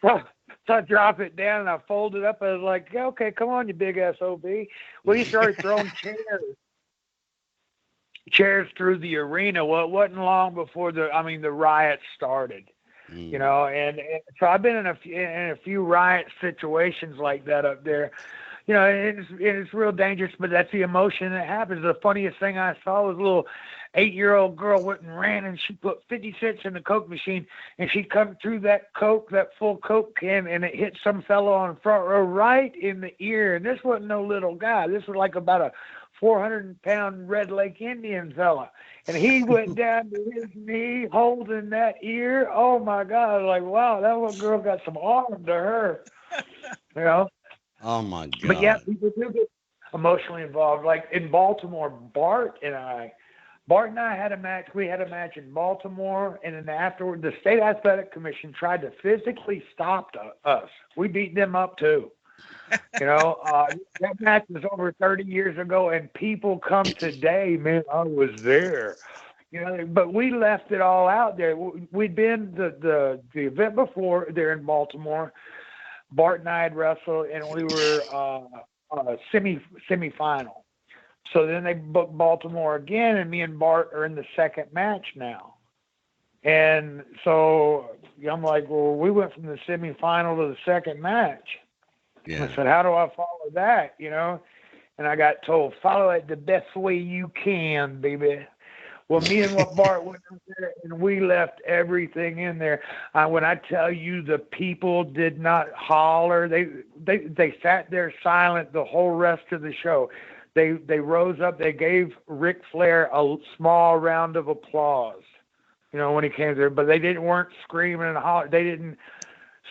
so I drop it down and I fold it up. I was like, yeah, okay, come on, you big SOB. Well, he started throwing chairs through the arena. Well, it wasn't long before the riots started. You know, and so I've been in a few riot situations like that up there. You know, it's real dangerous, but that's the emotion that happens. The funniest thing I saw was a little 8-year-old girl went and ran, and she put 50 cents in the Coke machine, and she come through that full Coke can, and it hit some fellow on the front row right in the ear. And this wasn't no little guy. This was like about a 400-pound Red Lake Indian fella. And he went down to his knee holding that ear. Oh, my God. I was like, wow, that little girl got some arm to her. You know? Oh, my God. But, yeah, people do get emotionally involved. Like in Baltimore, Bart and I had a match. We had a match in Baltimore. And then afterward, the State Athletic Commission tried to physically stop us. We beat them up, too. You know, that match was over 30 years ago, and people come today, man, I was there. You know, but we left it all out there. We'd been the event before there in Baltimore. Bart and I had wrestled, and we were semi-final. So then they booked Baltimore again, and me and Bart are in the second match now. And so I'm like, well, we went from the semi-final to the second match. Yeah. I said, how do I follow that, you know? And I got told, follow it the best way you can, baby. Well, me and Bart went out there, and we left everything in there. When I tell you the people did not holler, they sat there silent the whole rest of the show. They rose up. They gave Ric Flair a small round of applause, you know, when he came there. But they weren't screaming and hollering. They didn't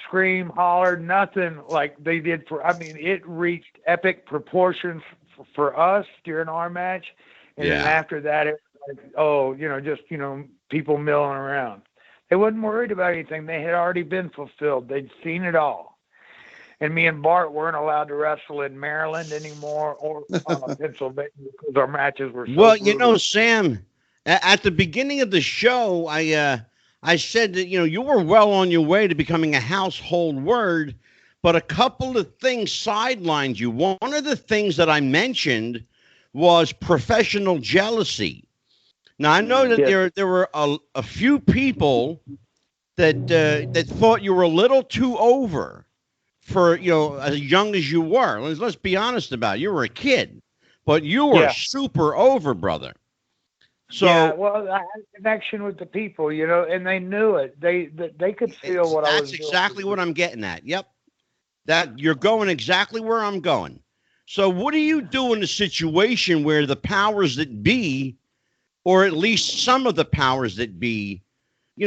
scream, holler, nothing like they did it reached epic proportions for us during our match. And then after that, it was like, just people milling around. They wasn't worried about anything. They had already been fulfilled. They'd seen it all. And me and Bart weren't allowed to wrestle in Maryland anymore or Pennsylvania because our matches were so brutal. You know, Sam, at the beginning of the show, I said that, you were well on your way to becoming a household word, but a couple of things sidelined you. One of the things that I mentioned was professional jealousy. Now, I know that there were a few people that thought you were a little too over for, as young as you were. Let's be honest about it. You were a kid, but you were super over, brother. So, I had a connection with the people, and they knew it. They could feel what I was doing. That's exactly what I'm getting at. Yep. That you're going exactly where I'm going. So what do you do in a situation where the powers that be, or at least some of the powers that be,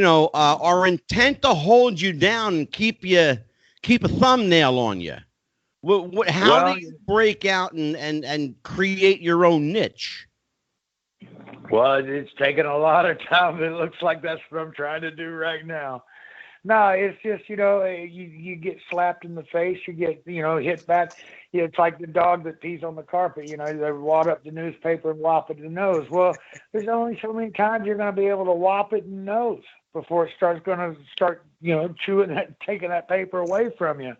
are intent to hold you down and keep a thumbnail on you? How Well, do you break out and create your own niche? well, it's taken a lot of time. It looks like that's what I'm trying to do right now. No, it's just, you get slapped in the face, you get, hit back. It's like the dog that pees on the carpet, they wad up the newspaper and whop it in the nose. Well, there's only so many times you're going to be able to whop it in the nose before it starts chewing that, taking that paper away from you.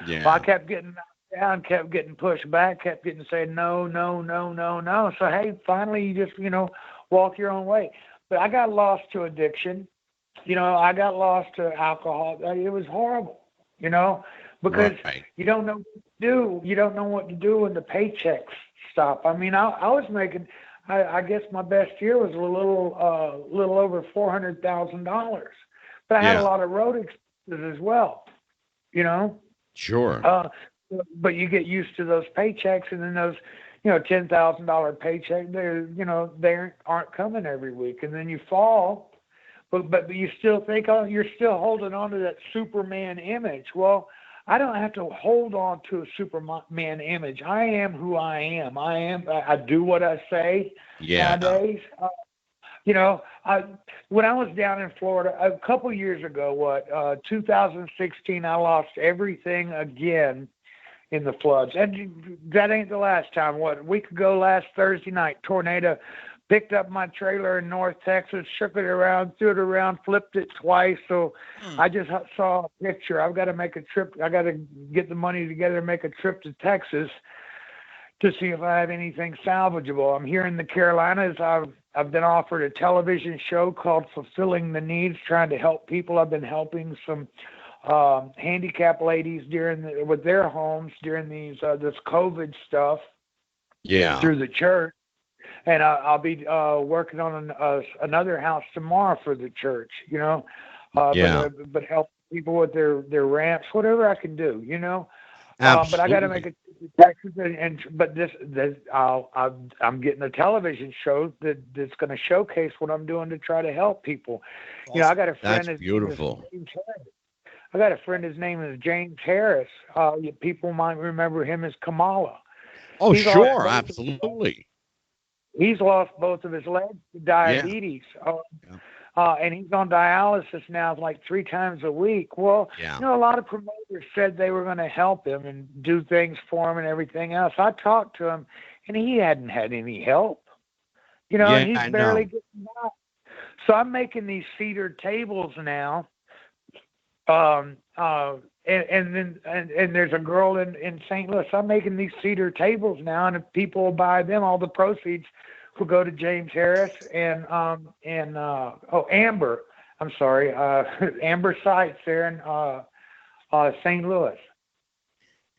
Yeah. Well, I kept getting knocked down, kept getting pushed back, kept getting saying no, no, no, no, no. So, hey, finally you just, walk your own way. But I got lost to addiction. I got lost to alcohol. It was horrible, because you don't know what to do. You don't know what to do when the paychecks stop. I mean, I was making, I guess my best year was a little over $400,000, but I had a lot of road expenses as well, Sure. But you get used to those paychecks, and then those, $10,000 paycheck, they aren't coming every week, and then you fall. But you still think, you're still holding on to that Superman image. Well, I don't have to hold on to a Superman image. I am who I am. I do what I say nowadays. When I was down in Florida a couple years ago, 2016, I lost everything again in the floods. And that ain't the last time. A week ago, last Thursday night, tornado picked up my trailer in North Texas, shook it around, threw it around, flipped it twice. So I just saw a picture. I've got to make a trip. I got to get the money together and make a trip to Texas to see if I have anything salvageable. I'm here in the Carolinas. I've been offered a television show called Fulfilling the Needs, trying to help people. I've been helping some handicapped ladies with their homes during this COVID stuff. Yeah. Through the church. And I'll be working on another house tomorrow for the church, but help people with their ramps, whatever I can do, But I got to make a Texas, I'm getting a television show that's going to showcase what I'm doing to try to help people. Awesome. I got a friend. That's beautiful. I got a friend. His name is James Harris. People might remember him as Kamala. Oh, sure, absolutely. He's lost both of his legs to diabetes, and he's on dialysis now like 3 times a week. Well, a lot of promoters said they were going to help him and do things for him and everything else. I talked to him, and he hadn't had any help. And he's barely getting by. So I'm making these cedar tables now. And there's a girl in St. Louis. I'm making these cedar tables now, and if people will buy them, all the proceeds will go to James Harris and Amber. I'm sorry, Amber Sites there in St. Louis.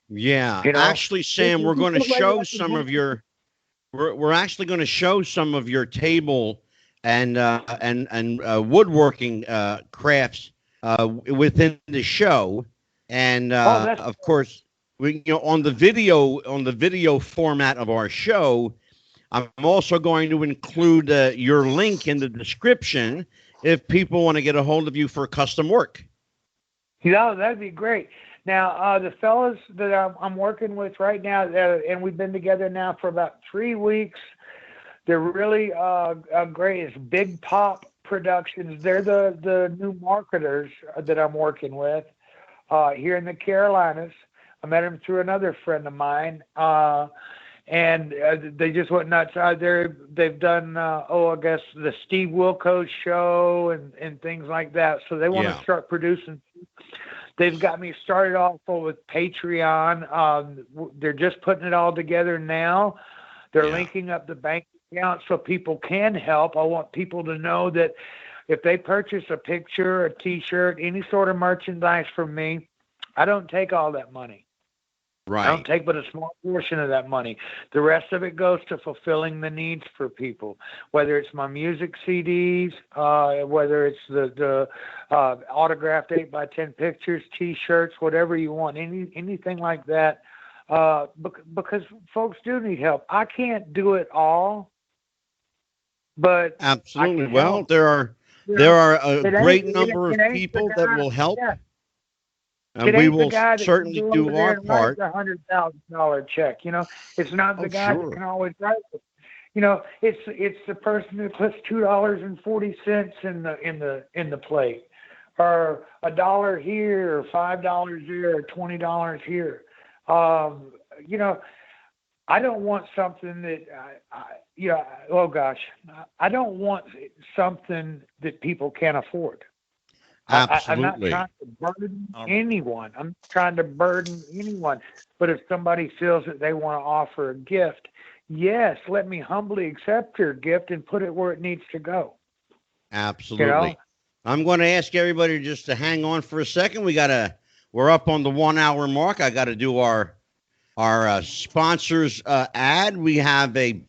Yeah, actually, Sam, we're going to show some of your. We're actually going to show some of your table and woodworking crafts within the show. And of course, on the video format of our show, I'm also going to include your link in the description if people want to get a hold of you for custom work. That'd be great. Now, the fellas that I'm working with right now, and we've been together now for about 3 weeks, they're really great. It's Big Pop Productions. They're the new marketers that I'm working with. Here in the Carolinas. I met him through another friend of mine, and they just went nuts. They've done, I guess, the Steve Wilkos show and things like that. So they want to start producing. They've got me started off with Patreon. They're just putting it all together now. They're linking up the bank account so people can help. I want people to know that if they purchase a picture, a T-shirt, any sort of merchandise from me, I don't take all that money. Right. I don't take but a small portion of that money. The rest of it goes to fulfilling the needs for people, whether it's my music CDs, whether it's the autographed 8x10 pictures, T-shirts, whatever you want, anything like that, because folks do need help. I can't do it all, but absolutely. Well, there are a great number of people that will help. And It we ain't the will guy that can certainly go over do there our and write part. the $100,000 check. It's not the Oh, guy that sure. can always write it. It's the person who puts $2.40 in the plate, or $1 here, or $5 there, or $20 here. I don't want something that I don't want something that people can't afford. I'm not Absolutely. trying to burden anyone. I'm not trying to burden anyone. But if somebody feels that they want to offer a gift, yes, let me humbly accept your gift and put it where it needs to go. Absolutely. I'm going to ask everybody just to hang on for a second. We're up on the 1 hour mark. I got to do our sponsors ad. We have a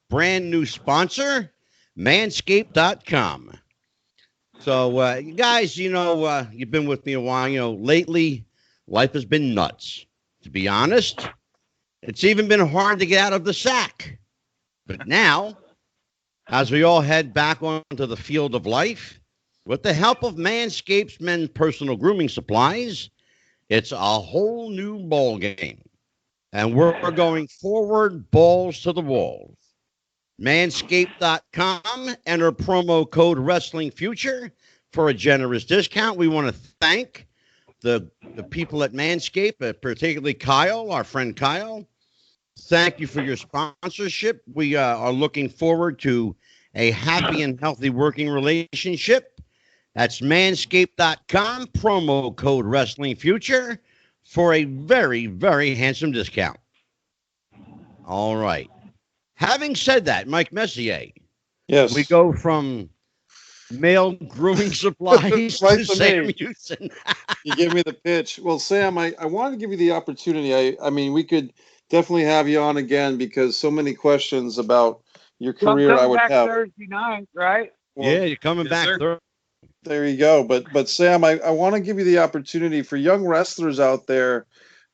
brand new sponsor, manscaped.com. So, you guys, you've been with me a while. Lately, life has been nuts. To be honest, it's even been hard to get out of the sack. But now, as we all head back onto the field of life, with the help of Manscaped's men's personal grooming supplies, it's a whole new ball game. And we're going forward, balls to the walls. Manscaped.com, enter promo code WrestlingFuture for a generous discount. We want to thank the people at Manscaped, particularly Kyle, our friend Kyle. Thank you for your sponsorship. We are looking forward to a happy and healthy working relationship. That's manscaped.com, promo code WrestlingFuture for a very, very handsome discount. All right. Having said that, Mike Messier, Yes. we go from male grooming supplies Right to to Sam me. Houston. You give me the pitch. Well, Sam, I wanted to give you the opportunity. I mean, we could definitely have you on again because so many questions about your career I Come would back have. Thursday night, right? Well, Yeah, you're coming Yes, back. sir. there you go. But Sam, I want to give you the opportunity for young wrestlers out there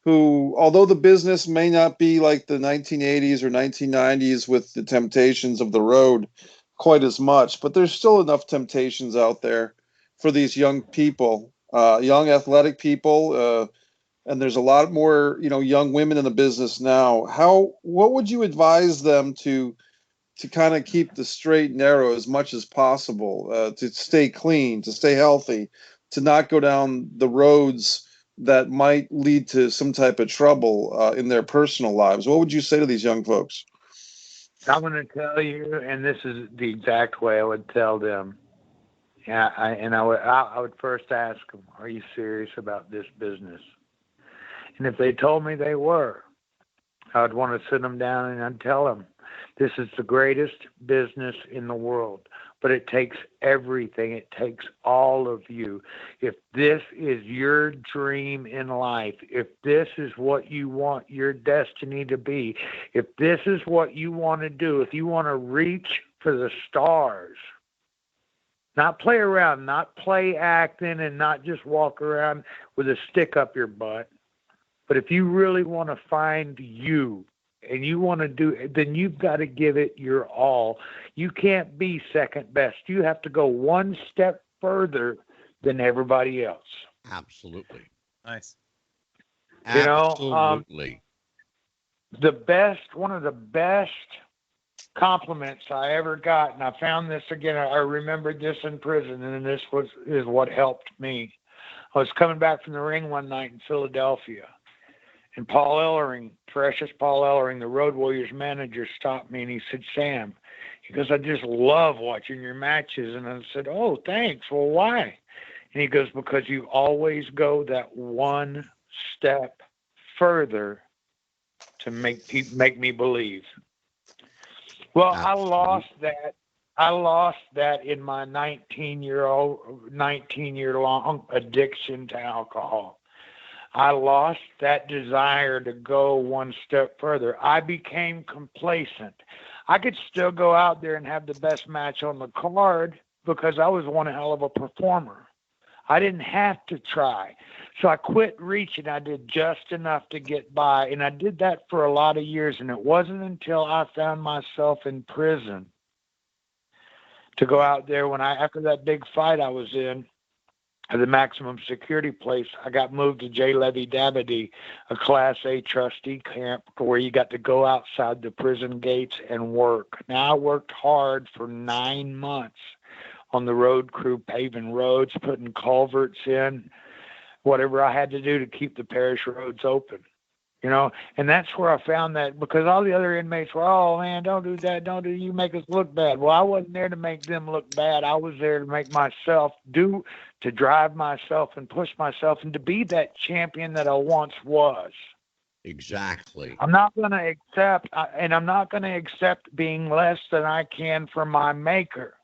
who, although the business may not be like the 1980s or 1990s with the temptations of the road quite as much, but there's still enough temptations out there for these young people, young athletic people, and there's a lot more, young women in the business now. What would you advise them to kind of keep the straight and narrow as much as possible, to stay clean, to stay healthy, to not go down the roads that might lead to some type of trouble in their personal lives? What would you say to these young folks? I'm going to tell you, and this is the exact way I would tell them. Yeah, I would first ask them, "Are you serious about this business?" And if they told me they were, I would want to sit them down and I'd tell them, "This is the greatest business in the world, but it takes everything. It takes all of you. If this is your dream in life, if this is what you want your destiny to be, if this is what you want to do, if you want to reach for the stars, not play around, not play acting, and not just walk around with a stick up your butt, but if you really want to find you, and you want to do it, then you've got to give it your all. You can't be second best. You have to go one step further than everybody else." Absolutely. Nice. Absolutely. One of the best compliments I ever got, and I found this again, I remembered this in prison, and this is what helped me. I was coming back from the ring one night in Philadelphia, and Paul Ellering, precious Paul Ellering, the Road Warriors manager, stopped me and he said, "Sam," he goes, "I just love watching your matches." And I said, "Oh, thanks. Well, why?" And he goes, "Because you always go that one step further to make me believe." Well, Absolutely. I lost that in my 19-year long addiction to alcohol. I lost that desire to go one step further. I became complacent. I could still go out there and have the best match on the card because I was one hell of a performer. I didn't have to try. So I quit reaching. I did just enough to get by. And I did that for a lot of years. And it wasn't until I found myself in prison to go out there after that big fight I was in, at the maximum security place, I got moved to J. Levy Dabadie, a Class A trustee camp where you got to go outside the prison gates and work. Now, I worked hard for 9 months on the road crew, paving roads, putting culverts in, whatever I had to do to keep the parish roads open. And that's where I found that, because all the other inmates were, oh man, don't do that, you make us look bad. Well, I wasn't there to make them look bad. I was there to make myself to drive myself and push myself and to be that champion that I once was. Exactly. I'm not going to accept being less than I can for my maker.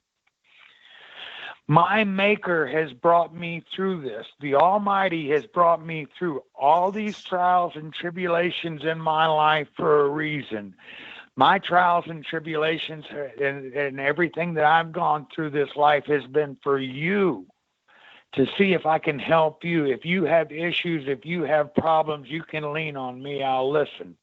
My maker has brought me through this. The Almighty has brought me through all these trials and tribulations in my life for a reason. My trials and tribulations and everything that I've gone through this life has been for you, to see if I can help you. If you have issues, if you have problems, you can lean on me. I'll listen.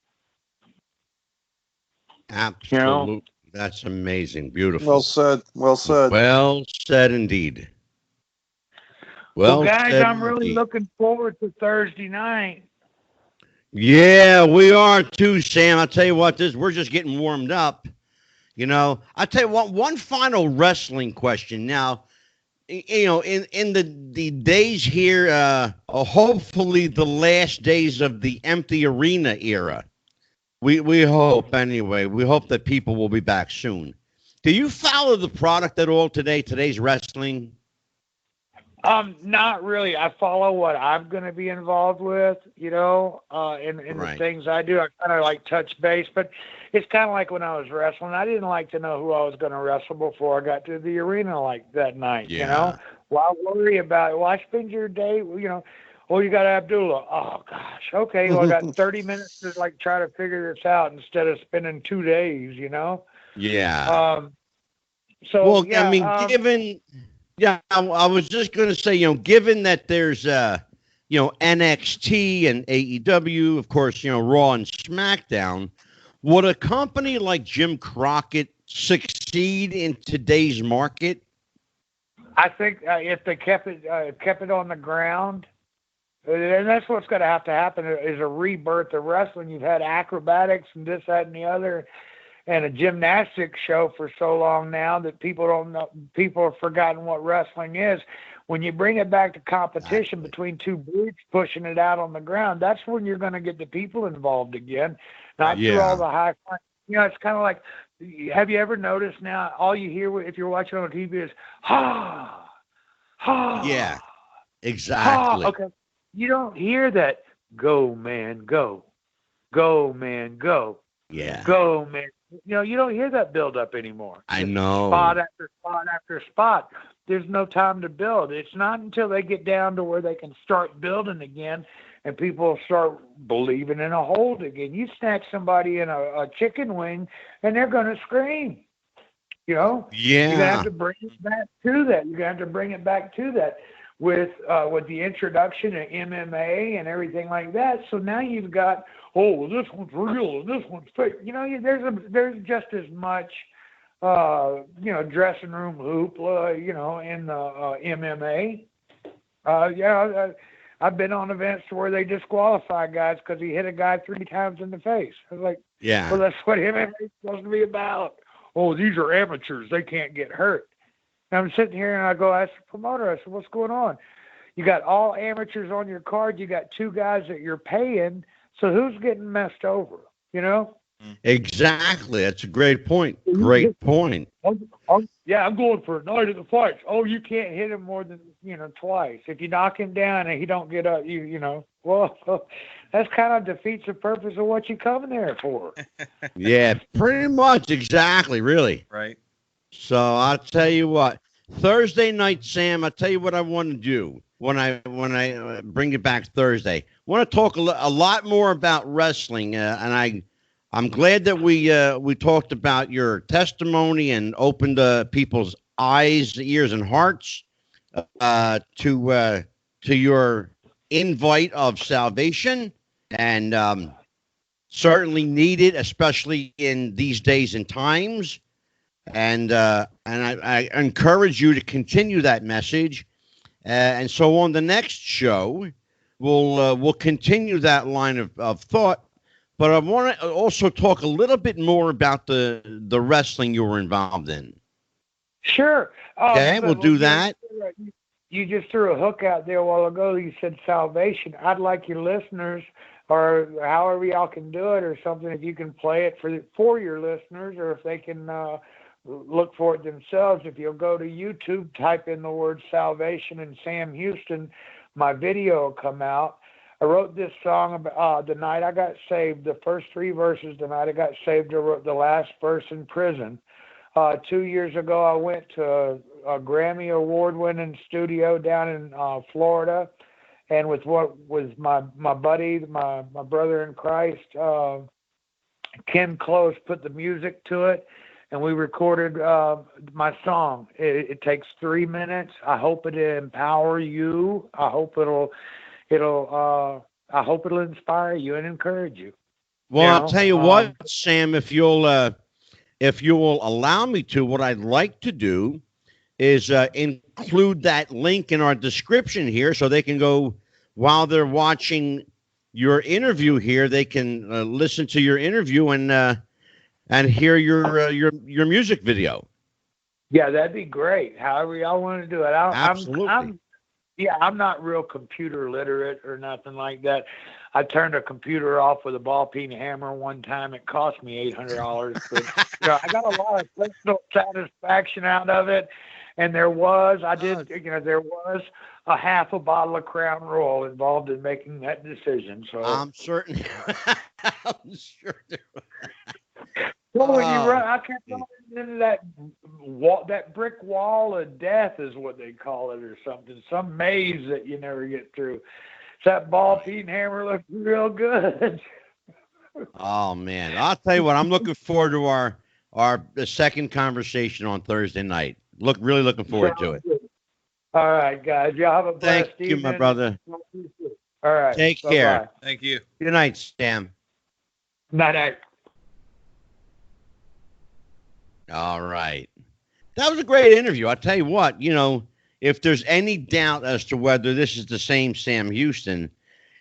Absolutely. That's amazing. Beautiful. Well said. Well said. Well said indeed. Well, guys, I'm really looking forward to Thursday night. Yeah, we are too, Sam. I'll tell you what, we're just getting warmed up. I'll tell you what, one final wrestling question. Now, in the days here, hopefully the last days of the empty arena era, we hope anyway. We hope that people will be back soon. Do you follow the product at all today's wrestling? Not really. I follow what I'm going to be involved with, in the things I do. I kind of like touch base, but it's kind of like when I was wrestling. I didn't like to know who I was going to wrestle before I got to the arena like that night, Why worry about it? Why spend your day, oh, you got Abdullah. Oh, gosh. Okay, well, I got 30 minutes to, try to figure this out instead of spending 2 days, Yeah. So, well, yeah. I mean, I was just going to say, given that there's, NXT and AEW, of course, Raw and SmackDown, would a company like Jim Crockett succeed in today's market? I think if they kept it on the ground, and that's what's going to happen is a rebirth of wrestling. You've had acrobatics and this, that, and the other, and a gymnastics show for so long now that people don't know. People have forgotten what wrestling is. When you bring it back to competition between two brutes pushing it out on the ground, that's when you're going to get the people involved again, not through all the high. It's kind of like, have you ever noticed now? All you hear if you're watching on TV is ha, ha. Yeah, exactly. Ha. Okay. You don't hear that. Go, man, go. Go, man, go. Yeah. Go, man. You don't hear that build up anymore. I know. Spot after spot after spot. There's no time to build. It's not until they get down to where they can start building again and people start believing in a hold again. You snatch somebody in a chicken wing and they're going to scream. Yeah. You're going to have to bring it back to that. You're going to have to bring it back to that. With the introduction of MMA and everything like that, so now you've got, this one's real and this one's fake. There's just as much, dressing room hoopla, in the MMA. I've been on events where they disqualify guys because he hit a guy 3 times in the face. I was like, yeah, well, that's what MMA is supposed to be about. Oh, these are amateurs; they can't get hurt. And I'm sitting here and I go ask the promoter, I said, what's going on? You got all amateurs on your card. You got 2 guys that you're paying. So who's getting messed over, Exactly. That's a great point. Great point. I'm going for a night at the fights. Oh, you can't hit him more than, twice. If you knock him down and he don't get up, well, that's kind of defeats the purpose of what you coming there for. Yeah, pretty much. Exactly. Really. Right. So I'll tell you what, Thursday night, Sam, I'll tell you what I want to do when I bring it back Thursday. I want to talk a lot more about wrestling, and I'm glad that we talked about your testimony and opened people's eyes, ears, and hearts to your invite of salvation, and certainly needed, especially in these days and times. And I encourage you to continue that message. And so on the next show, we'll continue that line of thought. But I want to also talk a little bit more about the wrestling you were involved in. Sure. Okay, we'll do that. You just threw a hook out there a while ago. You said salvation. I'd like your listeners, or however y'all can do it, or something, if you can play it for your listeners, or if they can look for it themselves. If you'll go to YouTube, type in the word salvation and Sam Houston, my video will come out. I wrote this song about the night I got saved. The first 3 verses, the night I got saved, I wrote the last verse in prison. 2 years ago, I went to a Grammy Award-winning studio down in Florida, and with what was my buddy, my brother in Christ, Ken Close, put the music to it, and we recorded my song. It takes 3 minutes. I hope it'll empower you. I hope it'll inspire you and encourage you. Well, I'll tell you what, Sam, if you'll allow me to, what I'd like to do is include that link in our description here, so they can go while they're watching your interview here. They can listen to your interview and hear your music video. Yeah, that'd be great. However y'all want to do it. Absolutely. I'm not real computer literate or nothing like that. I turned a computer off with a ball peen hammer one time. It cost me $800, but I got a lot of personal satisfaction out of it. And there was a half a bottle of Crown Royal involved in making that decision. So I'm certain. I'm sure there was. Well, when you run, I kept running into that brick wall of death is what they call it, or something. Some maze that you never get through. That ball peen hammer looked real good. Oh man, I'll tell you what. I'm looking forward to our second conversation on Thursday night. Really looking forward to it. All right, guys. Y'all have a blessed evening. Thank you, my brother. All right. Take care. Thank you. Good night, Sam. Night. All right. That was a great interview. I'll tell you what, if there's any doubt as to whether this is the same Sam Houston,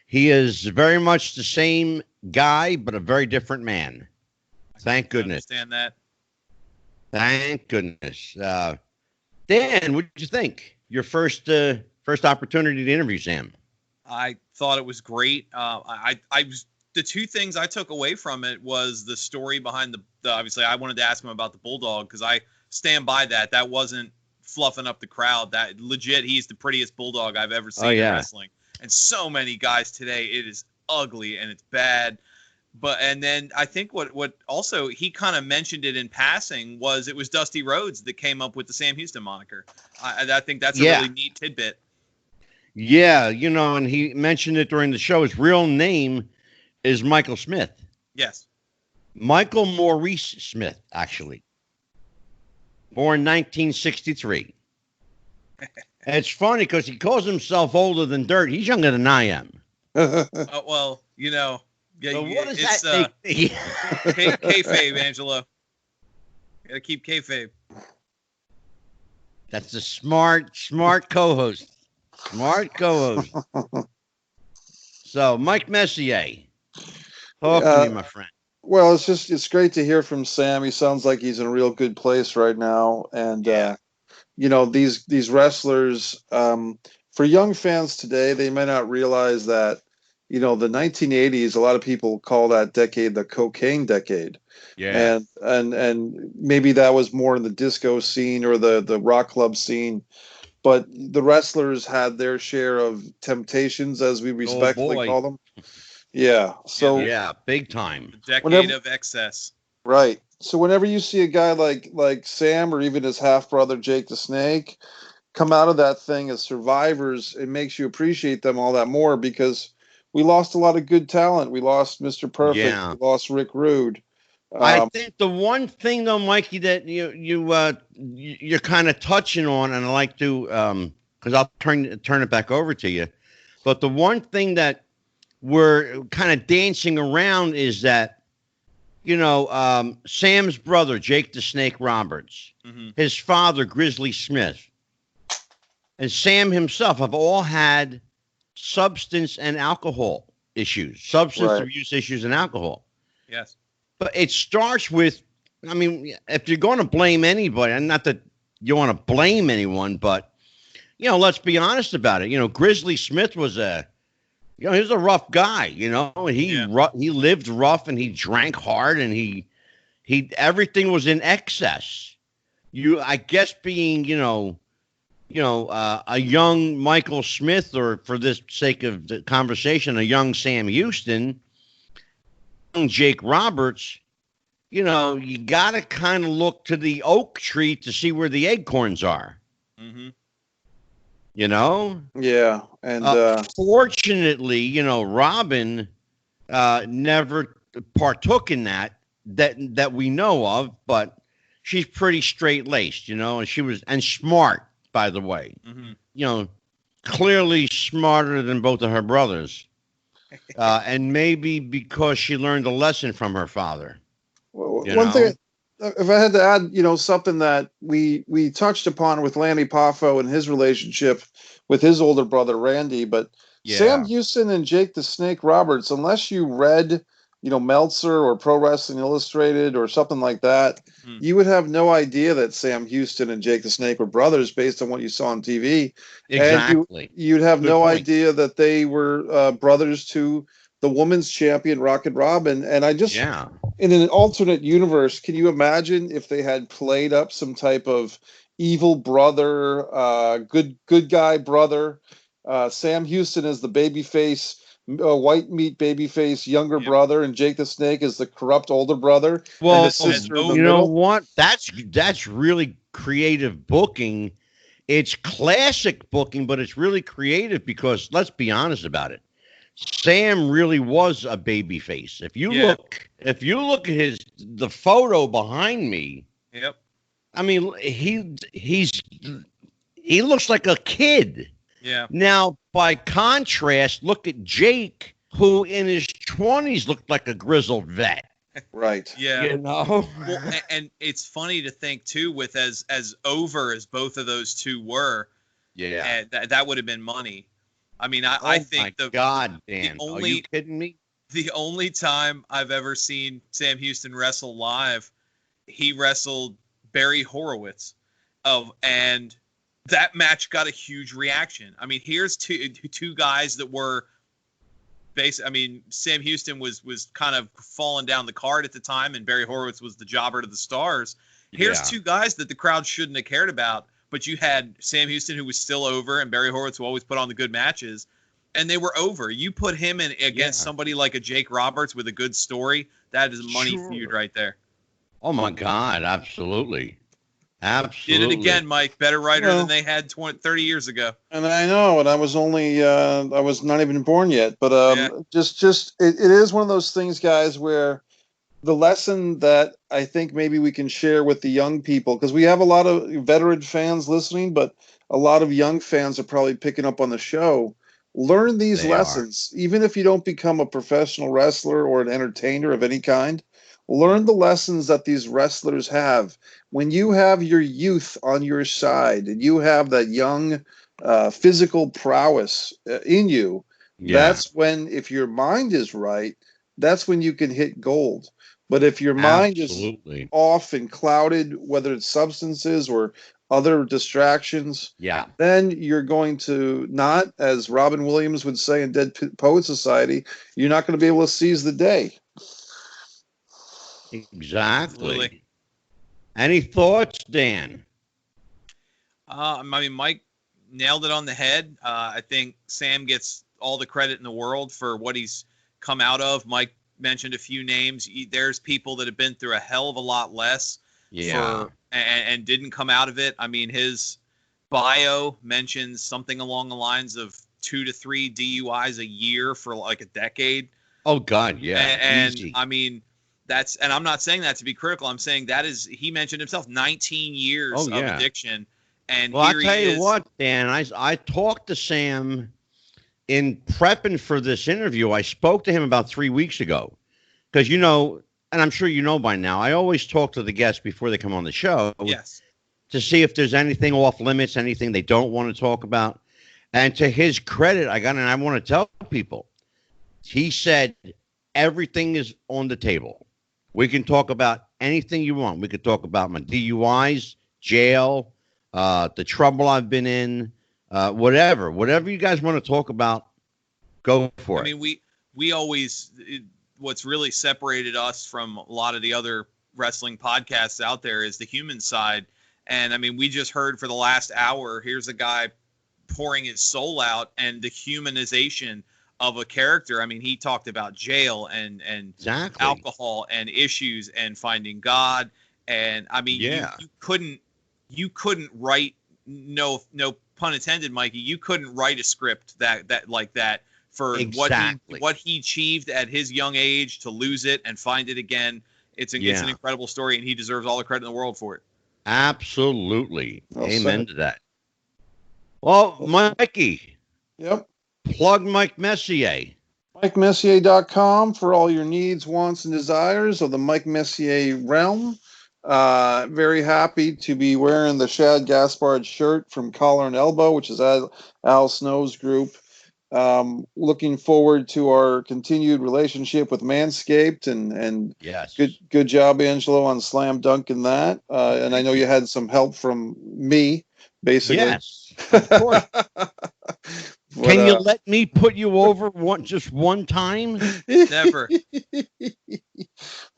he is very much the same guy, but a very different man. Thank goodness. I understand that. Thank goodness. Dan, what did you think? Your first opportunity to interview Sam. I thought it was great. The two things I took away from it was the story behind the obviously I wanted to ask him about the Bulldog, because I stand by that. That wasn't fluffing up the crowd. That legit, he's the prettiest Bulldog I've ever seen in wrestling. And so many guys today, it is ugly and it's bad. And then I think what also he kind of mentioned it in passing was it was Dusty Rhodes that came up with the Sam Houston moniker. I think that's a really neat tidbit. Yeah, and he mentioned it during the show. His real name is Michael Smith. Yes. Michael Maurice Smith, actually. Born 1963. It's funny because he calls himself older than dirt. He's younger than I am. Well, yeah. So what does that make? Kayfabe, Angelo. Gotta keep kayfabe. That's a smart co-host. Smart co-host. So, Mike Messier. Talk to me, my friend. Well, it's great to hear from Sam. He sounds like he's in a real good place right now. And, these wrestlers, for young fans today, they may not realize that, the 1980s, a lot of people call that decade the cocaine decade. Yeah. And maybe that was more in the disco scene or the rock club scene. But the wrestlers had their share of temptations, as we respectfully call them. Yeah. So big time. The decade of excess. Right. So whenever you see a guy like Sam or even his half brother Jake the Snake come out of that thing as survivors, it makes you appreciate them all that more, because we lost a lot of good talent. We lost Mr. Perfect. Yeah. We lost Rick Rude. I think the one thing though, Mikey, that you're kind of touching on, and I like to because I'll turn it back over to you. But the one thing that we're kind of dancing around is that, Sam's brother, Jake the Snake Roberts, his father, Grizzly Smith, and Sam himself have all had substance and alcohol issues, substance Right. abuse issues and alcohol. Yes. But it starts with, I mean, if you're going to blame anybody, and not that you want to blame anyone, but, you know, let's be honest about it. You know, Grizzly Smith was he was a rough guy, you know, and he lived rough and he drank hard and he everything was in excess. I guess being, a young Michael Smith, or for this sake of the conversation, a young Sam Houston, young Jake Roberts, you got to kind of look to the oak tree to see where the acorns are. Mm-hmm. Yeah. And fortunately, Robin never partook in that we know of, but she's pretty straight-laced, and smart, by the way. Mm-hmm. Clearly smarter than both of her brothers. And maybe because she learned a lesson from her father. One thing, if I had to add, something that we touched upon with Lanny Poffo and his relationship with his older brother Randy, but Sam Houston and Jake the Snake Roberts, unless you read, Meltzer or Pro Wrestling Illustrated or something like that, you would have no idea that Sam Houston and Jake the Snake were brothers based on what you saw on TV. Exactly. And you'd have Good no point. idea that they were brothers to the women's champion Rocket Robin. And I just, in an alternate universe, can you imagine if they had played up some type of evil brother, good guy brother, Sam Houston is the babyface, white meat babyface younger brother, and Jake the Snake is the corrupt older brother. Well, and his sister in the you know middle. what? That's really creative booking. It's classic booking, but it's really creative because let's be honest about it. Sam really was a baby face. If you look at the photo behind me, I mean, he looks like a kid. Yeah. Now, by contrast, look at Jake, who in his 20s looked like a grizzled vet. Right. Yeah. Well, and it's funny to think too, with as over as both of those two were. Yeah. That would have been money. I mean, I think God, Dan, are you kidding me? The only time I've ever seen Sam Houston wrestle live, he wrestled Barry Horowitz, and that match got a huge reaction. I mean, here's two guys that were I mean, Sam Houston was kind of falling down the card at the time, and Barry Horowitz was the jobber to the stars. Here's two guys that the crowd shouldn't have cared about, but you had Sam Houston, who was still over, and Barry Horowitz, who always put on the good matches, and they were over. You put him in against somebody like a Jake Roberts with a good story, that is a money feud right there. Oh, my God, absolutely. Absolutely. Did it again, Mike. Better writer than they had 30 years ago. And I know, and I was only I was not even born yet, but it is one of those things, guys, where the lesson that I think maybe we can share with the young people, because we have a lot of veteran fans listening, but a lot of young fans are probably picking up on the show. Learn these lessons, even if you don't become a professional wrestler or an entertainer of any kind. Learn the lessons that these wrestlers have. When you have your youth on your side and you have that young physical prowess in you, that's when, if your mind is right, that's when you can hit gold. But if your mind is off and clouded, whether it's substances or other distractions, then you're going to not, as Robin Williams would say in Dead Poet Society, you're not going to be able to seize the day. Exactly. Really. Any thoughts, Dan? I mean, Mike nailed it on the head. I think Sam gets all the credit in the world for what he's come out of. Mike mentioned a few names. There's people that have been through a hell of a lot less and didn't come out of it. I mean, his bio mentions something along the lines of 2 to 3 DUIs a year for like a decade. Oh, God, yeah. And easy. I mean, and I'm not saying that to be critical. I'm saying he mentioned himself 19 years of addiction. And well, I'll tell you what, Dan, I talked to Sam in prepping for this interview. I spoke to him about 3 weeks ago because, and I'm sure you know by now, I always talk to the guests before they come on the show. Yes. to see if there's anything off limits, anything they don't want to talk about. And to his credit, I want to tell people, he said everything is on the table. We can talk about anything you want. We could talk about my DUIs, jail, the trouble I've been in, whatever you guys want to talk about, go for it. I mean, we always, what's really separated us from a lot of the other wrestling podcasts out there is the human side. And I mean, we just heard for the last hour, here's a guy pouring his soul out and the humanization of a character. I mean, he talked about jail and exactly. alcohol and issues and finding God. And I mean, you couldn't write, no pun intended, Mikey, you couldn't write a script that like that for exactly. what he achieved at his young age, to lose it and find it again. It's an incredible story, and he deserves all the credit in the world for it. Absolutely. Well Amen said. to that. Well, Mikey. Yep. Plug Mike Messier. MikeMessier.com for all your needs, wants, and desires of the Mike Messier realm. Very happy to be wearing the Shad Gaspard shirt from Collar and Elbow, which is Al Snow's group. Looking forward to our continued relationship with Manscaped, and yes, good job, Angelo, on slam dunking that. And I know you had some help from me, basically. Yes, of course. Can you let me put you over just one time? Never.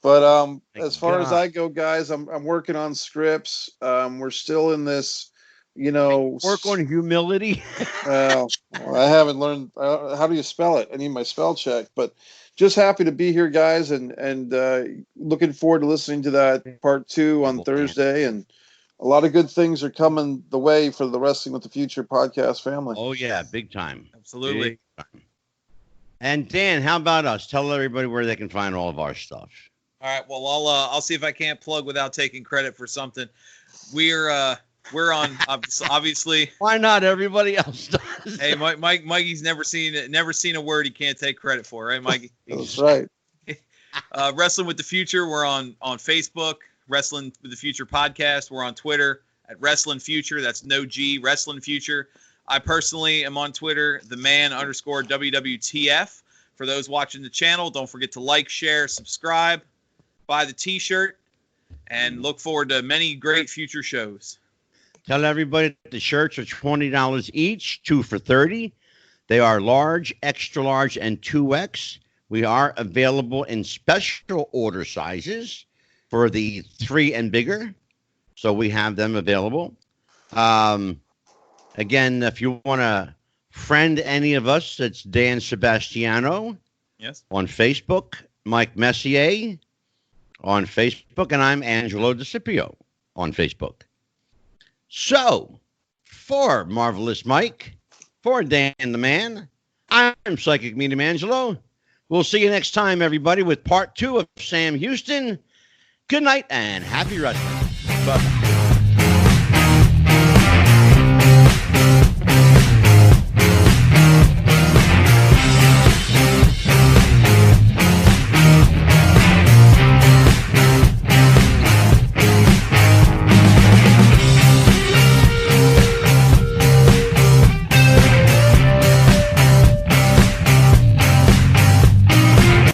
But as far as I go, guys, I'm working on scripts. We're still in this. Work on humility. Well, I haven't learned. How do you spell it? I need my spell check. But just happy to be here, guys, and looking forward to listening to that part 2 on Thursday. And a lot of good things are coming the way for the Wrestling with the Future podcast family. Oh yeah, big time. Absolutely. Big time. And Dan, how about us? Tell everybody where they can find all of our stuff. All right. Well, I'll see if I can't plug without taking credit for something. We're on obviously. Why not? Everybody else does. Hey, Mikey's never seen a word he can't take credit for, right, Mikey? That's right. Wrestling with the Future. We're on Facebook. Wrestling with the Future podcast. We're on Twitter at Wrestling Future. That's no G, Wrestling Future. I personally am on Twitter, _WWTF. For those watching the channel, don't forget to like, share, subscribe, buy the T-shirt, and look forward to many great future shows. Tell everybody that the shirts are $20 each, 2 for $30. They are large, extra large, and 2X. We are available in special order sizes for the 3 and bigger. So we have them available. Again, if you want to friend any of us, it's Dan Sebastiano. Yes. On Facebook, Mike Messier on Facebook, and I'm Angelo DeCipio on Facebook. So, for Marvelous Mike, for Dan the Man, I'm Psychic Medium Angelo. We'll see you next time, everybody, with part 2 of Sam Houston. Good night and happy wrestling. Bye-bye.